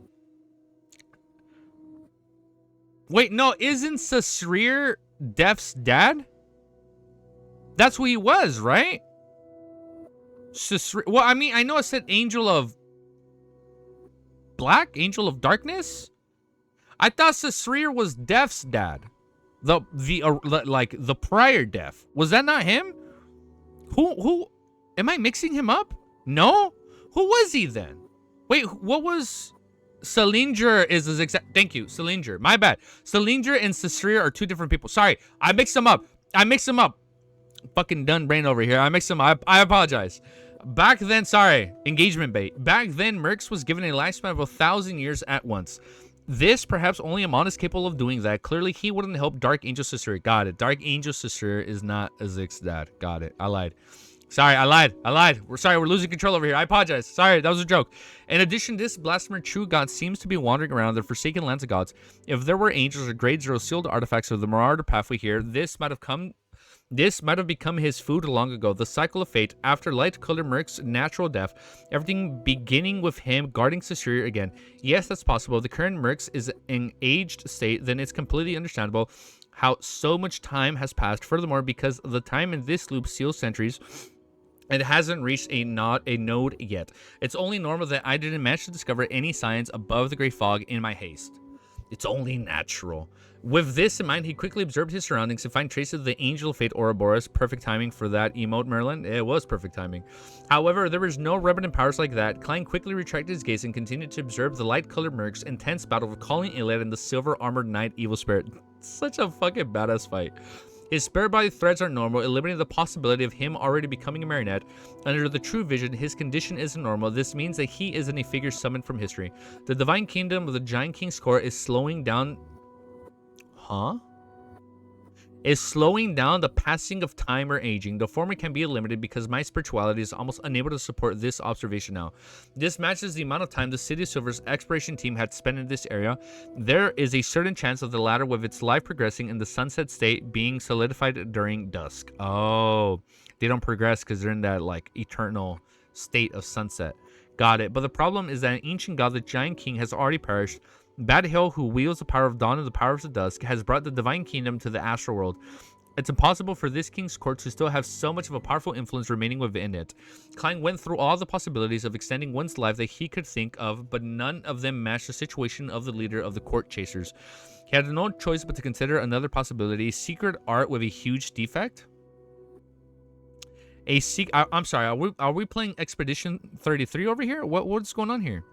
Wait, no, isn't Sasrir Death's dad? That's who he was, right? Sasrir, well, I mean, I know it said Angel of Black, Angel of Darkness. I thought Sasrir was Death's dad. The prior Death. Was that not him? Who? Am I mixing him up? No? Who was he then? Wait, what was... Salinger is his exact... Thank you, Salinger. My bad. Salinger and Sasrir are two different people. Sorry, I mixed them up. Fucking done brain over here. I mixed them up. I apologize. Back then, sorry, engagement bait. Back then, Merx was given a lifespan of 1,000 years at once. This, perhaps only Amon is capable of doing that. Clearly, he wouldn't help Dark Angel Sasrir. Got it. Dark Angel Sasrir is not Azik's dad. Got it. I lied. Sorry, I lied. We're losing control over here. I apologize. Sorry, that was a joke. In addition, this blasphemer true god seems to be wandering around the forsaken lands of gods. If there were angels or grade 0 sealed artifacts of the Marauder pathway here, this might have become his food long ago. The cycle of fate, after light color Merc's natural death, everything beginning with him guarding Sasrir again. Yes, that's possible. The current Merc's is in aged state, then it's completely understandable how so much time has passed. Furthermore, because the time in this loop seals centuries, it hasn't reached a node yet. It's only normal that I didn't manage to discover any signs above the gray fog in my haste. It's only natural. With this in mind, he quickly observed his surroundings to find traces of the Angel of Fate Ouroboros. Perfect timing for that emote, Merlin. It was perfect timing. However, there was no remnant powers like that. Klein quickly retracted his gaze and continued to observe the light-colored Merc's intense battle with Calling Iliad and the silver-armored knight Evil Spirit. Such a fucking badass fight. His spirit body threads are normal, eliminating the possibility of him already becoming a marionette. Under the true vision, his condition isn't normal. This means that he isn't a figure summoned from history. The divine kingdom of the Giant King's core is slowing down... Is slowing down the passing of time or aging. The former can be eliminated because my spirituality is almost unable to support this observation now. This matches the amount of time the City of Silver's exploration team had spent in this area. There is a certain chance of the latter with its life progressing in the sunset state being solidified during dusk. Oh, they don't progress because they're in that like eternal state of sunset. Got it. But the problem is that an ancient god, the Giant King, has already perished. Bad Hill, who wields the power of dawn and the power of the dusk, has brought the divine kingdom to the astral world. It's impossible for this king's court to still have so much of a powerful influence remaining within it. Klein went through all the possibilities of extending one's life that he could think of, but none of them matched the situation of the leader of the court chasers. He had no choice but to consider another possibility: secret art with a huge defect. I'm sorry, are we playing Expedition 33 over here? What's going on here?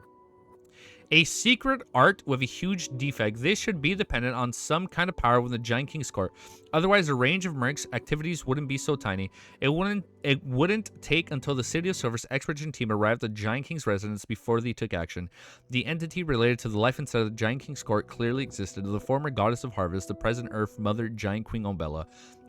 A secret art with a huge defect. This should be dependent on some kind of power within the Giant King's court. Otherwise, the range of Merc's activities wouldn't be so tiny. It wouldn't take until the City of Silver's expedition team arrived at Giant King's residence before they took action. The entity related to the life inside of the Giant King's court clearly existed. The former goddess of harvest, the present Earth Mother Giant Queen Umbella.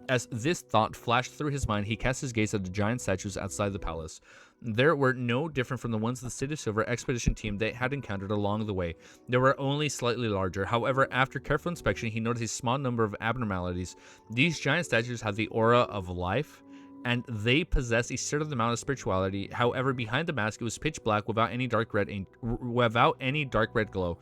As this thought flashed through his mind, he cast his gaze at the giant statues outside the palace. There were no different from the ones of the City of Silver expedition team they had encountered along the way. They were only slightly larger. However, after careful inspection, he noticed a small number of abnormalities. These giant statues had the aura of life, and they possessed a certain amount of spirituality. However, behind the mask, it was pitch black without any dark red glow.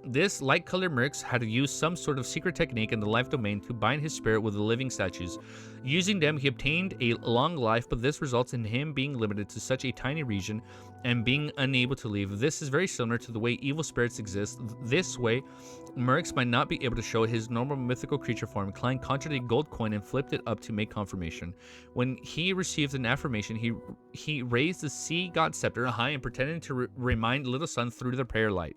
This light-colored Mercs had used some sort of secret technique in the life domain to bind his spirit with the living statues. Using them, he obtained a long life, but this results in him being limited to such a tiny region and being unable to leave. This is very similar to the way evil spirits exist. This way, Mercs might not be able to show his normal mythical creature form. Klein conjured a gold coin and flipped it up to make confirmation. When he received an affirmation, he raised the sea god scepter high and pretended to remind Little Sun through the prayer light.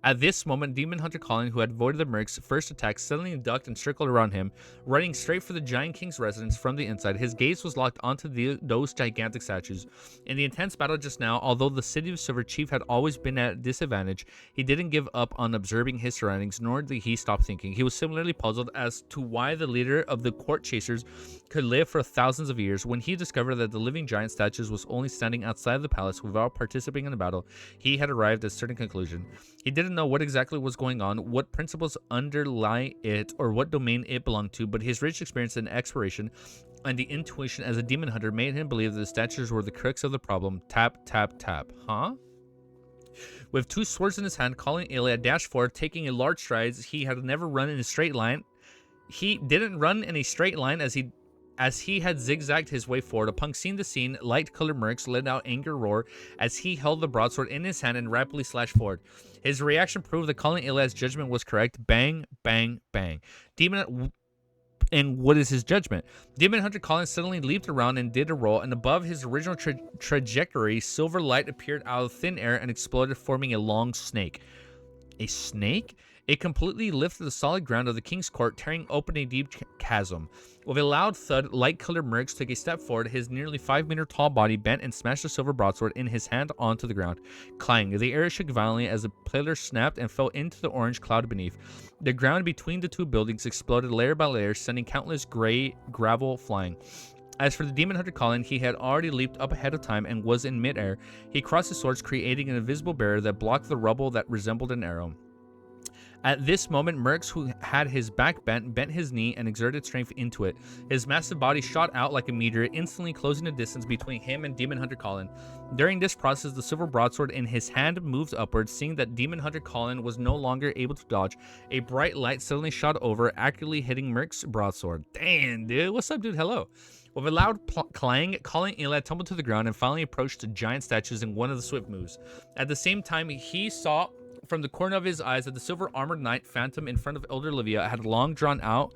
At this moment, Demon Hunter Colin, who had avoided the Merc's first attack, suddenly ducked and circled around him, running straight for the Giant King's residence from the inside. His gaze was locked onto those gigantic statues. In the intense battle just now, although the City of Silver chief had always been at a disadvantage, he didn't give up on observing his surroundings, nor did he stop thinking. He was similarly puzzled as to why the leader of the court chasers could live for thousands of years. When he discovered that the living giant statues was only standing outside the palace without participating in the battle, he had arrived at a certain conclusion. He didn't know what exactly was going on, what principles underlie it, or what domain it belonged to, but his rich experience in exploration and the intuition as a demon hunter made him believe that the statues were the crux of the problem. Tap, tap, tap. Huh? With two swords in his hand, Colin Iliad dashed forward, taking a large strides. He had never run in a straight line. He didn't run in a straight line as he had zigzagged his way forward. Upon seeing the scene, light-colored Mercs let out anger roar as he held the broadsword in his hand and rapidly slashed forward. His reaction proved that Colin Iliad's judgment was correct. Bang, bang, bang. And what is his judgment? Demon Hunter Colin suddenly leaped around and did a roll, and above his original trajectory, silver light appeared out of thin air and exploded, forming a long snake. A snake? It completely lifted the solid ground of the king's court, tearing open a deep chasm. With a loud thud, light-colored Mercs took a step forward. His nearly 5-meter tall body bent and smashed the silver broadsword in his hand onto the ground. Clang! The air shook violently as the pillar snapped and fell into the orange cloud beneath. The ground between the two buildings exploded layer by layer, sending countless gray gravel flying. As for the Demon Hunter Colin, he had already leaped up ahead of time and was in midair. He crossed his swords, creating an invisible barrier that blocked the rubble that resembled an arrow. At this moment, Mercs, who had his back bent his knee and exerted strength into it. His massive body shot out like a meteor, instantly closing the distance between him and Demon Hunter Colin. During this process, the silver broadsword in his hand moved upwards. Seeing that Demon Hunter Colin was no longer able to dodge, a bright light suddenly shot over, accurately hitting Merc's broadsword. Damn, dude. What's up, dude? Hello. With a loud clang, Colin Iliad tumbled to the ground and finally approached the giant statues in one of the swift moves. At the same time, he saw from the corner of his eyes that the silver armored knight phantom in front of Elder Livia had long drawn out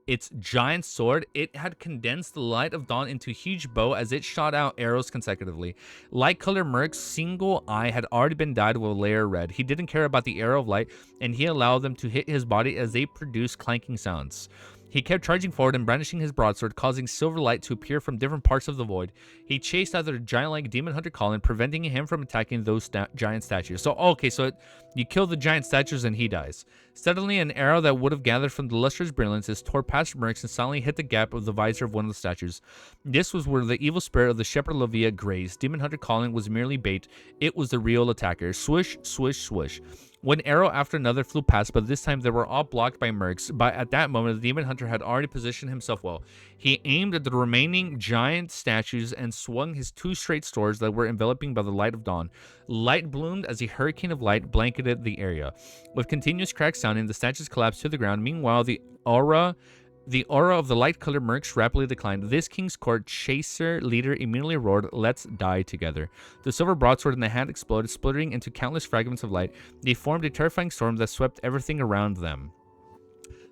its giant sword. It had condensed the light of dawn into a huge bow as it shot out arrows consecutively. Light-colored Merc's single eye had already been dyed with a layer of red. He didn't care about the arrow of light, and he allowed them to hit his body as they produced clanking sounds. He kept charging forward and brandishing his broadsword, causing silver light to appear from different parts of the void. He chased after the giant-like Demon Hunter Colin, preventing him from attacking those giant statues. So, okay, so you kill the giant statues and he dies. Suddenly, an arrow that would have gathered from the lustrous brilliances tore past Mercs and silently hit the gap of the visor of one of the statues. This was where the evil spirit of the Shepherd Livia grazed. Demon Hunter Colin was merely bait. It was the real attacker. Swish, swish, swish. One arrow after another flew past, but this time they were all blocked by Mercs. But at that moment, the Demon Hunter had already positioned himself well. He aimed at the remaining giant statues and swung his two straight swords that were enveloping by the light of dawn. Light bloomed as a hurricane of light blanketed the area. With continuous cracks sounding, the statues collapsed to the ground. Meanwhile, the aura of the light-colored Mercs rapidly declined. This king's court chaser leader immediately roared, "Let's die together." The silver broadsword in the hand exploded, splintering into countless fragments of light. They formed a terrifying storm that swept everything around them.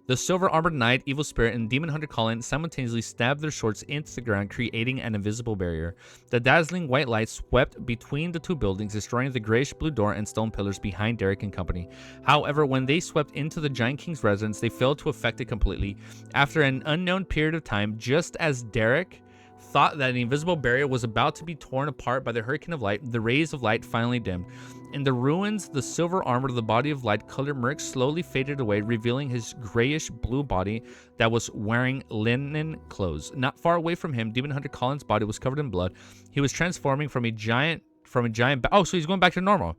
The silver-armored knight, evil spirit, and demon hunter Klein simultaneously stabbed their swords into the ground, creating an invisible barrier. The dazzling white light swept between the two buildings, destroying the grayish-blue door and stone pillars behind Derek and company. However, when they swept into the Giant King's residence, they failed to affect it completely. After an unknown period of time, just as Derek thought that an invisible barrier was about to be torn apart by the hurricane of light, the rays of light finally dimmed. In the ruins, the silver armor of the body of light-colored Merc slowly faded away, revealing his grayish-blue body that was wearing linen clothes. Not far away from him, Demon Hunter Colin's body was covered in blood. He was transforming from a giant. Oh, so he's going back to normal.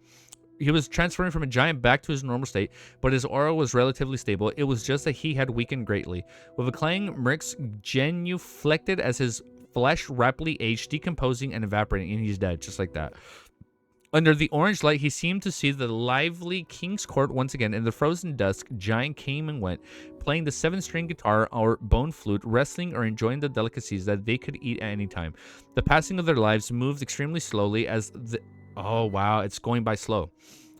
He was transferring from a giant back to his normal state, but his aura was relatively stable. It was just that he had weakened greatly. With a clang, Merc's genuflected as his flesh rapidly aged, decomposing and evaporating, and he's dead, just like that. Under the orange light, he seemed to see the lively King's Court once again. In the frozen dusk, Giant came and went, playing the 7-string guitar or bone flute, wrestling or enjoying the delicacies that they could eat at any time. The passing of their lives moved extremely slowly as the... Oh, wow, it's going by slow.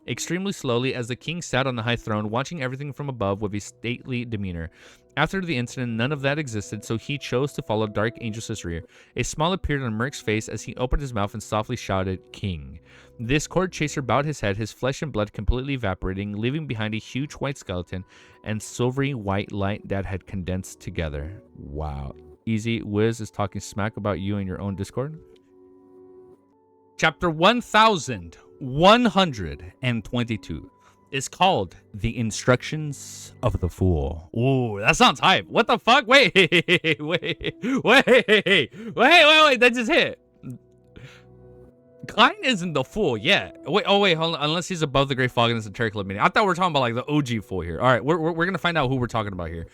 Extremely slowly as the king sat on the high throne, watching everything from above with a stately demeanor. After the incident, none of that existed, so he chose to follow Dark Angel Caesar. A smile appeared on Merc's face as he opened his mouth and softly shouted, "King." This court chaser bowed his head, his flesh and blood completely evaporating, leaving behind a huge white skeleton and silvery white light that had condensed together. Wow. Easy. Wiz is talking smack about you in your own Discord. Chapter 1122 is called The Instructions of the Fool. Ooh, that sounds hype. What the fuck? Wait. That just hit. Klein isn't the fool yet. Wait, hold on. Unless he's above the Great Fog and it's a Terry Club meeting. I thought we were talking about like the OG fool here. All right, we're going to find out who we're talking about here.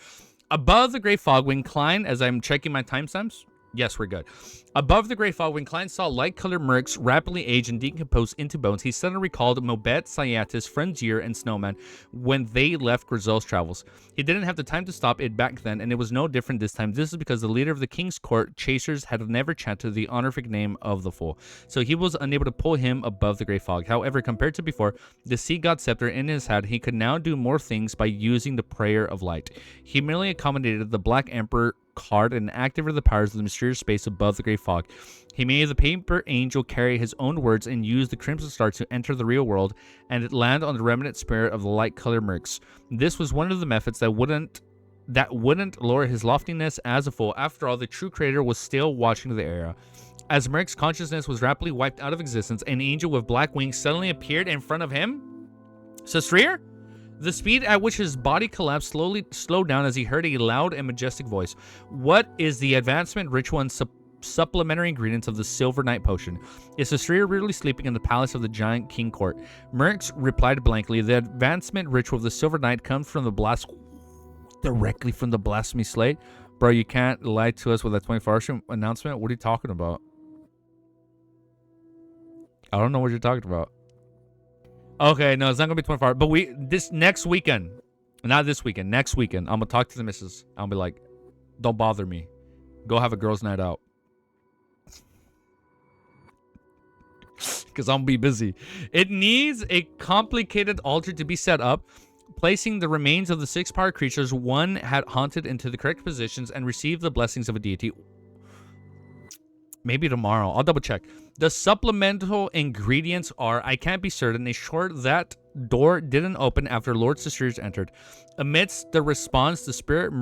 Above the Great Fog, when Klein, as I'm checking my timestamps, yes, we're good. Above the Great Fog, when Klein saw light-colored Mercs rapidly age and decompose into bones, he suddenly recalled Mobet, Cyatis, Frontier, and Snowman when they left Grizel's travels. He didn't have the time to stop it back then, and it was no different this time. This is because the leader of the King's Court, Chasers, had never chanted the honorific name of the Fool, so he was unable to pull him above the Great Fog. However, compared to before, the Sea God Scepter in his hand, he could now do more things by using the Prayer of Light. He merely accommodated the Black Emperor card and activated the powers of the mysterious space above the Great Fog. He made the paper angel carry his own words and use the crimson star to enter the real world and land on the remnant spirit of the light-colored Mercs. This was one of the methods that wouldn't lower his loftiness as a fool. After all, the true creator was still watching the era. As Merc's consciousness was rapidly wiped out of existence, an angel with black wings suddenly appeared in front of him. Sasrir? The speed at which his body collapsed slowly slowed down as he heard a loud and majestic voice. What is the advancement ritual and supplementary ingredients of the Silver Night Potion? Is Sasrir really sleeping in the palace of the Giant King Court? Mercs replied blankly. The advancement ritual of the Silver Night comes from the directly from the Blasphemy Slate. Bro, you can't lie to us with that 24-hour announcement. What are you talking about? I don't know what you're talking about. Okay, no, it's not gonna be 24 hours. But this next weekend, not this weekend, next weekend, I'm gonna talk to the missus. I'll be like, don't bother me. Go have a girls' night out. Because I'm gonna be busy. It needs a complicated altar to be set up, placing the remains of the 6 power creatures one had haunted into the correct positions and receive the blessings of a deity. Maybe tomorrow. I'll double check. The supplemental ingredients are, I can't be certain, a short that door didn't open after Lord Sisters entered. Amidst the response, the spirit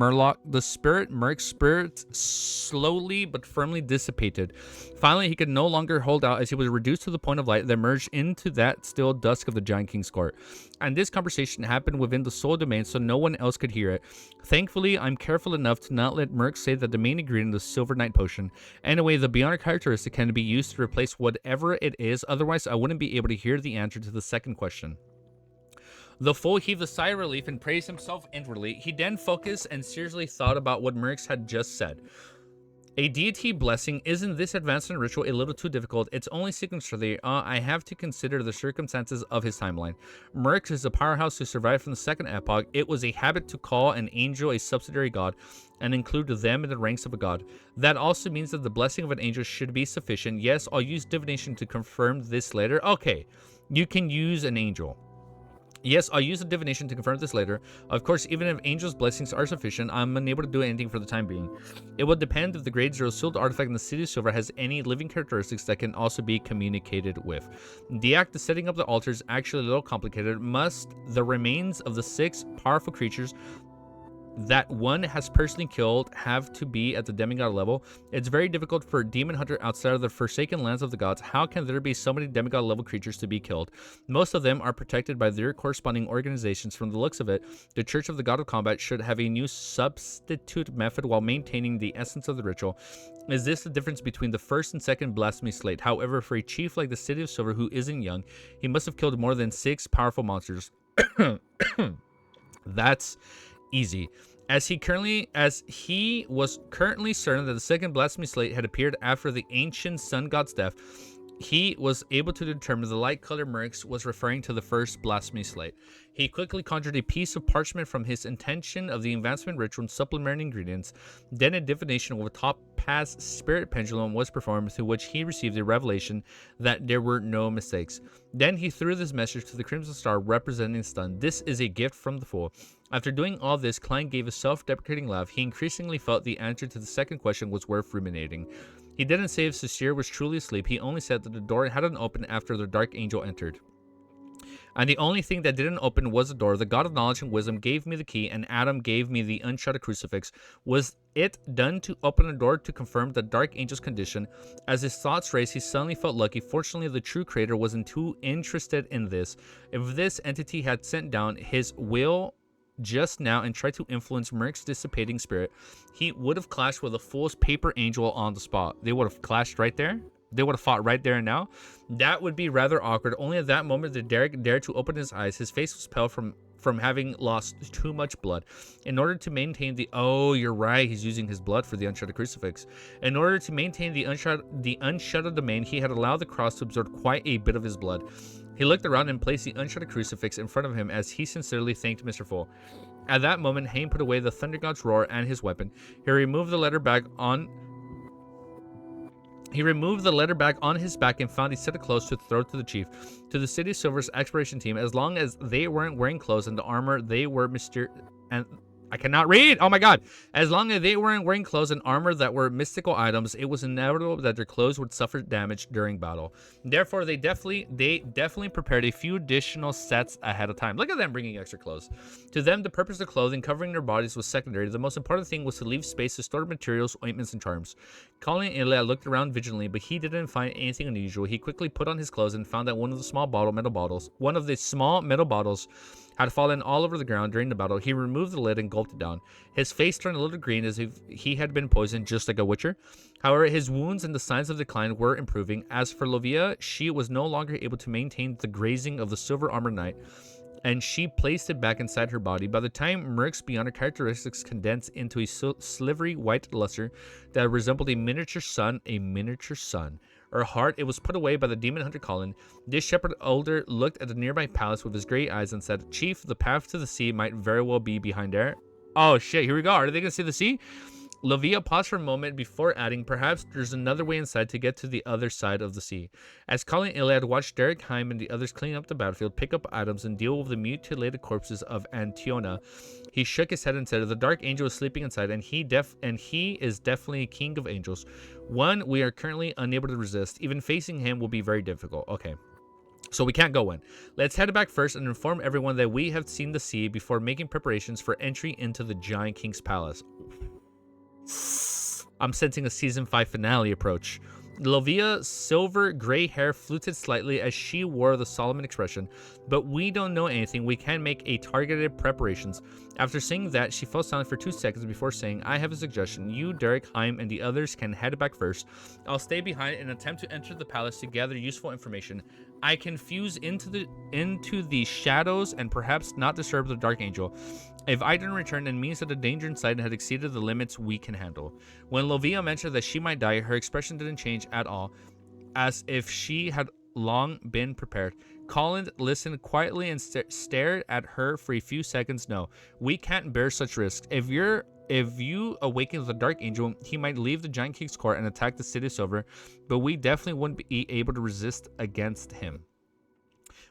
Merc spirit slowly but firmly dissipated. Finally, he could no longer hold out as he was reduced to the point of light that merged into that still dusk of the Giant King's Court. And this conversation happened within the soul domain, so no one else could hear it. Thankfully, I'm careful enough to not let Merc say that the main ingredient is the Silver Night Potion. Anyway, the bionic characteristic can be used to replace whatever it is, otherwise I wouldn't be able to hear the answer to the second question. The fool heaved a sigh of relief and praised himself inwardly. He then focused and seriously thought about what Mercs had just said. A deity blessing, isn't this advancement ritual a little too difficult? It's only sequentially. I have to consider the circumstances of his timeline. Mercs is a powerhouse who survived from the second epoch. It was a habit to call an angel a subsidiary god and include them in the ranks of a god. That also means that the blessing of an angel should be sufficient. Yes, I'll use divination to confirm this later. Okay, you can use an angel. Yes, I'll use a divination to confirm this later. Of course, even if Angel's blessings are sufficient, I'm unable to do anything for the time being. It will depend if the Grade 0 sealed artifact in the City of Silver has any living characteristics that can also be communicated with. The act of setting up the altar is actually a little complicated. Must the remains of the 6 powerful creatures that one has personally killed have to be at the demigod level? It's very difficult for a demon hunter outside of the forsaken lands of the gods. How can there be so many demigod level creatures to be killed? Most of them are protected by their corresponding organizations. From the looks of it, the Church of the God of Combat should have a new substitute method while maintaining the essence of the ritual. Is this the difference between the first and second blasphemy slate? However, for a chief like the City of Silver who isn't young, he must have killed more than 6 powerful monsters. That's easy. As he was currently certain that the second blasphemy slate had appeared after the ancient sun god's death, he was able to determine the light colored Mercs was referring to the first blasphemy slate. He quickly conjured a piece of parchment from his intention of the advancement ritual and supplementary ingredients. Then a divination with a top pass spirit pendulum was performed, through which he received a revelation that there were no mistakes. Then he threw this message to the Crimson Star representing the stun. This is a gift from the Fool. After doing all this, Klein gave a self-deprecating laugh. He increasingly felt the answer to the second question was worth ruminating. He didn't say if Cecile was truly asleep. He only said that the door hadn't opened after the Dark Angel entered. And the only thing that didn't open was the door. The God of Knowledge and Wisdom gave me the key, and Adam gave me the unshuttered crucifix. Was it done to open the door to confirm the Dark Angel's condition? As his thoughts raced, he suddenly felt lucky. Fortunately, the true creator wasn't too interested in this. If this entity had sent down his will just now and tried to influence Merc's dissipating spirit, he would have clashed with a Fool's paper angel on the spot. They would have clashed right there. They would have fought right there and now. That would be rather awkward. Only at that moment did Derek dare to open his eyes. His face was pale from having lost too much blood. In order to maintain the... Oh, you're right. He's using his blood for the unshuttered crucifix. In order to maintain the unshuttered domain, he had allowed the cross to absorb quite a bit of his blood. He looked around and placed the unshuttered crucifix in front of him as he sincerely thanked Mr. Fool. At that moment, Hain put away the Thunder God's roar and his weapon. He removed the letter bag on his back and found a set of clothes to throw to the chief. To the City of Silver's exploration team, as long as they weren't wearing clothes and the armor, they were I cannot read. Oh my god. As long as they weren't wearing clothes and armor that were mystical items, it was inevitable that their clothes would suffer damage during battle. Therefore, they definitely prepared a few additional sets ahead of time. Look at them bringing extra clothes. To them, the purpose of clothing covering their bodies was secondary. The most important thing was to leave space to store materials, ointments, and charms. Colin and Ilya looked around vigilantly, but he didn't find anything unusual. He quickly put on his clothes and found that one of the small metal bottles had fallen all over the ground during the battle. He removed the lid and gulped it down. His face turned a little green as if he had been poisoned, just like a witcher. However, his wounds and the signs of decline were improving. As for Lovia, she was no longer able to maintain the grazing of the silver armored knight, and she placed it back inside her body. By the time Mercs beyond her characteristics condensed into a slivery white luster that resembled a miniature sun, her heart, it was put away by the demon hunter Colin. This shepherd elder looked at the nearby palace with his gray eyes and said, "Chief, the path to the sea might very well be behind there." Oh shit, here we go. Are they gonna see the sea? Lovia paused for a moment before adding, "Perhaps there's another way inside to get to the other side of the sea." As Colin and Iliad watched Derek Heim and the others clean up the battlefield, pick up items, and deal with the mutilated corpses of Antiona, he shook his head and said, "The Dark Angel is sleeping inside, and he is definitely king of angels. One we are currently unable to resist. Even facing him will be very difficult." Okay. So we can't go in. Let's head back first and inform everyone that we have seen the sea before making preparations for entry into the Giant King's palace. I'm sensing a season 5 finale approach. Lovia's silver gray hair fluted slightly as she wore the Solomon expression, but we don't know anything. We can make a targeted preparations. After saying that, she fell silent for 2 seconds before saying, "I have a suggestion. You, Derek, Heim, and the others can head back first. I'll stay behind and attempt to enter the palace to gather useful information. I can fuse into the shadows and perhaps not disturb the Dark Angel. If I didn't return, it means that the danger inside had exceeded the limits we can handle." When Lovia mentioned that she might die, her expression didn't change at all, as if she had long been prepared. Colin listened quietly and stared at her for a few seconds. "No, we can't bear such risks. If you awaken the Dark Angel, he might leave the Giant King's court and attack the City of Silver, but we definitely wouldn't be able to resist against him."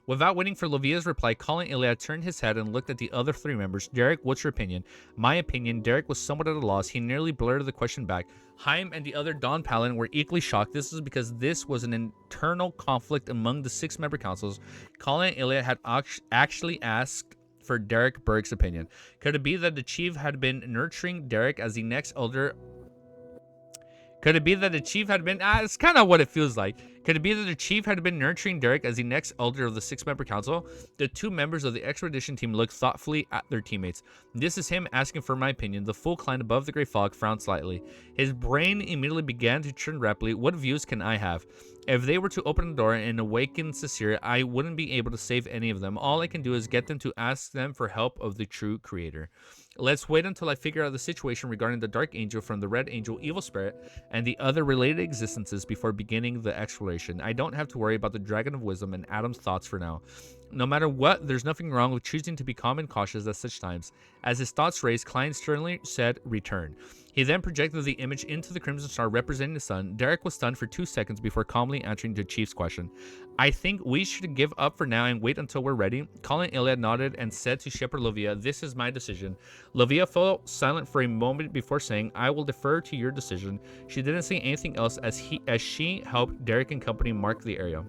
Without waiting for Lovia's reply, Colin Iliad turned his head and looked at the other three members. Derek, what's your opinion? My opinion, Derek was somewhat at a loss. He nearly blurted the question back. Haim and the other Don Palin were equally shocked. This is because this was an internal conflict among the 6-member councils. Colin Iliad had actually asked for Derek Berg's opinion. Could it be that the chief had been nurturing Derek as the next elder? Could it be that the chief had been... it's kind of what it feels like. Could it be that the chief had been nurturing Derek as the next elder of the 6-member council? The 2 members of the expedition team looked thoughtfully at their teammates. This is him asking for my opinion. The fool Klein above the gray fog frowned slightly. His brain immediately began to churn rapidly. What views can I have? If they were to open the door and awaken Cesare, I wouldn't be able to save any of them. All I can do is get them to ask them for help of the true creator. Let's wait until I figure out the situation regarding the Dark Angel from the Red Angel Evil Spirit and the other related existences before beginning the exploration. I don't have to worry about the Dragon of Wisdom and Adam's thoughts for now. No matter what, there's nothing wrong with choosing to be calm and cautious at such times. As his thoughts raced, Klein sternly said, return. He then projected the image into the Crimson Star representing the sun. Derek was stunned for 2 seconds before calmly answering the chief's question. I think we should give up for now and wait until we're ready. Colin Iliad nodded and said to Shepherd Lovia, this is my decision. Lovia fell silent for a moment before saying, I will defer to your decision. She didn't say anything else as she helped Derek and company mark the area.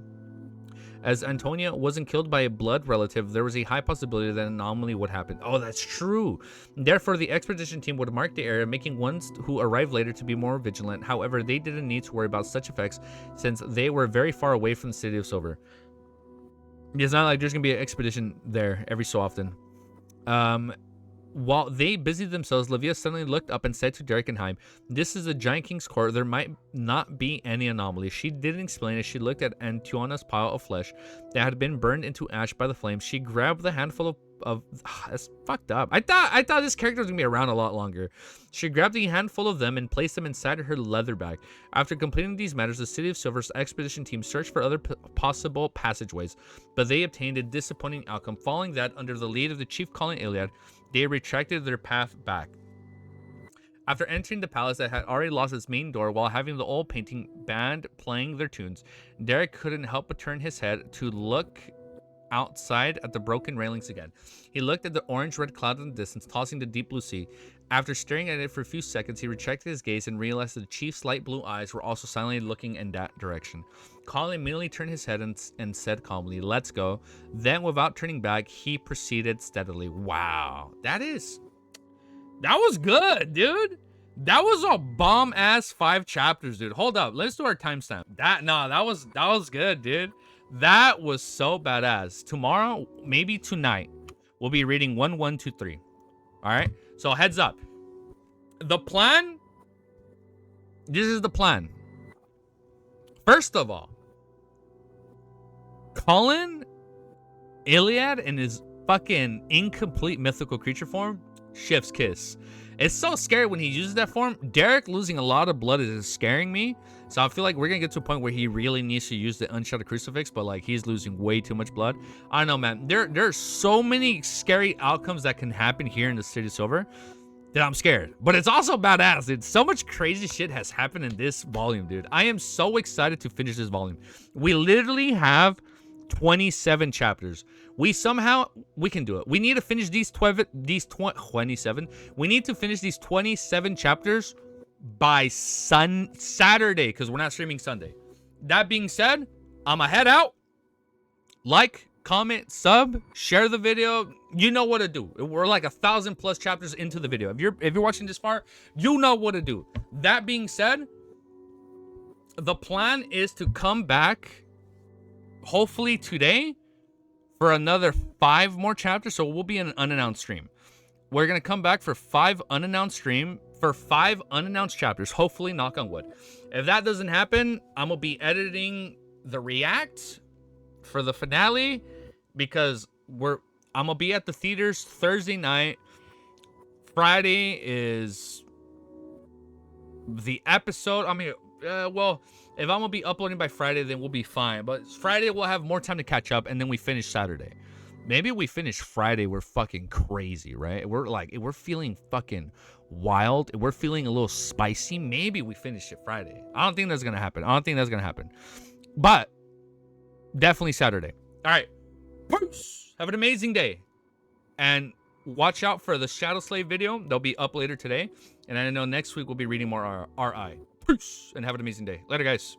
As Antonia wasn't killed by a blood relative, there was a high possibility that an anomaly would happen. Oh, that's true. Therefore, the expedition team would mark the area, making ones who arrived later to be more vigilant. However, they didn't need to worry about such effects since they were very far away from the city of Silver. It's not like there's going to be an expedition there every so often. While they busied themselves, Livia suddenly looked up and said to Derek and Haim, this is the Giant King's court. There might not be any anomaly. She didn't explain as she looked at Antiona's pile of flesh that had been burned into ash by the flames. She grabbed the handful of that's fucked up. I thought this character was gonna be around a lot longer. She grabbed a handful of them and placed them inside her leather bag. After completing these matters, the City of Silver's expedition team searched for other possible passageways, but they obtained a disappointing outcome. Following that, under the lead of the chief Colin Iliad, they retracted their path back. After entering the palace that had already lost its main door while having the old painting band playing their tunes, Derek couldn't help but turn his head to look outside at the broken railings again. He looked at the orange-red cloud in the distance, tossing the deep blue sea. After staring at it for a few seconds, he retracted his gaze and realized that the chief's light blue eyes were also silently looking in that direction. Colin immediately turned his head and said calmly, let's go. Then, without turning back, he proceeded steadily. Wow. That was good, dude. That was a bomb-ass 5 chapters, dude. Hold up. Let's do our timestamp. That was good, dude. That was so badass. Tomorrow, maybe tonight, we'll be reading 1, 1, 2, 3. All right? So heads up. The plan. This is the plan. First of all, Colin Iliad in his fucking incomplete mythical creature form, chef's kiss. It's so scary when he uses that form. Derek losing a lot of blood is scaring me. So I feel like we're going to get to a point where he really needs to use the Unshattered Crucifix, but like he's losing way too much blood. I don't know, man. There's so many scary outcomes that can happen here in the City of Silver that I'm scared. But it's also badass, dude. So much crazy shit has happened in this volume, dude. I am so excited to finish this volume. We literally have 27 chapters. We can do it. We need to finish these 27. We need to finish these 27 chapters by Saturday, because we're not streaming Sunday. That being said, I'ma head out. Like, comment, sub, share the video. You know what to do. We're like 1,000+ chapters into the video. If you're watching this far, you know what to do. That being said, the plan is to come back hopefully today for another 5 more chapters. So we'll be in an unannounced stream. We're gonna come back for 5 unannounced chapters. Hopefully, knock on wood. If that doesn't happen, I'm gonna be editing the react for the finale, because I'm gonna be at the theaters Thursday night. Friday is the episode. I mean, well, if I'm gonna be uploading by Friday, then we'll be fine. But Friday we'll have more time to catch up, and then we finish Saturday. Maybe we finish Friday. We're fucking crazy, right? We're feeling fucking wild. We're feeling a little spicy. Maybe we finish it Friday. I don't think that's gonna happen. But definitely Saturday. All right. Peace. Have an amazing day. And watch out for the Shadow Slave video. They'll be up later today. And I know next week we'll be reading more RI. Peace. And have an amazing day. Later, guys.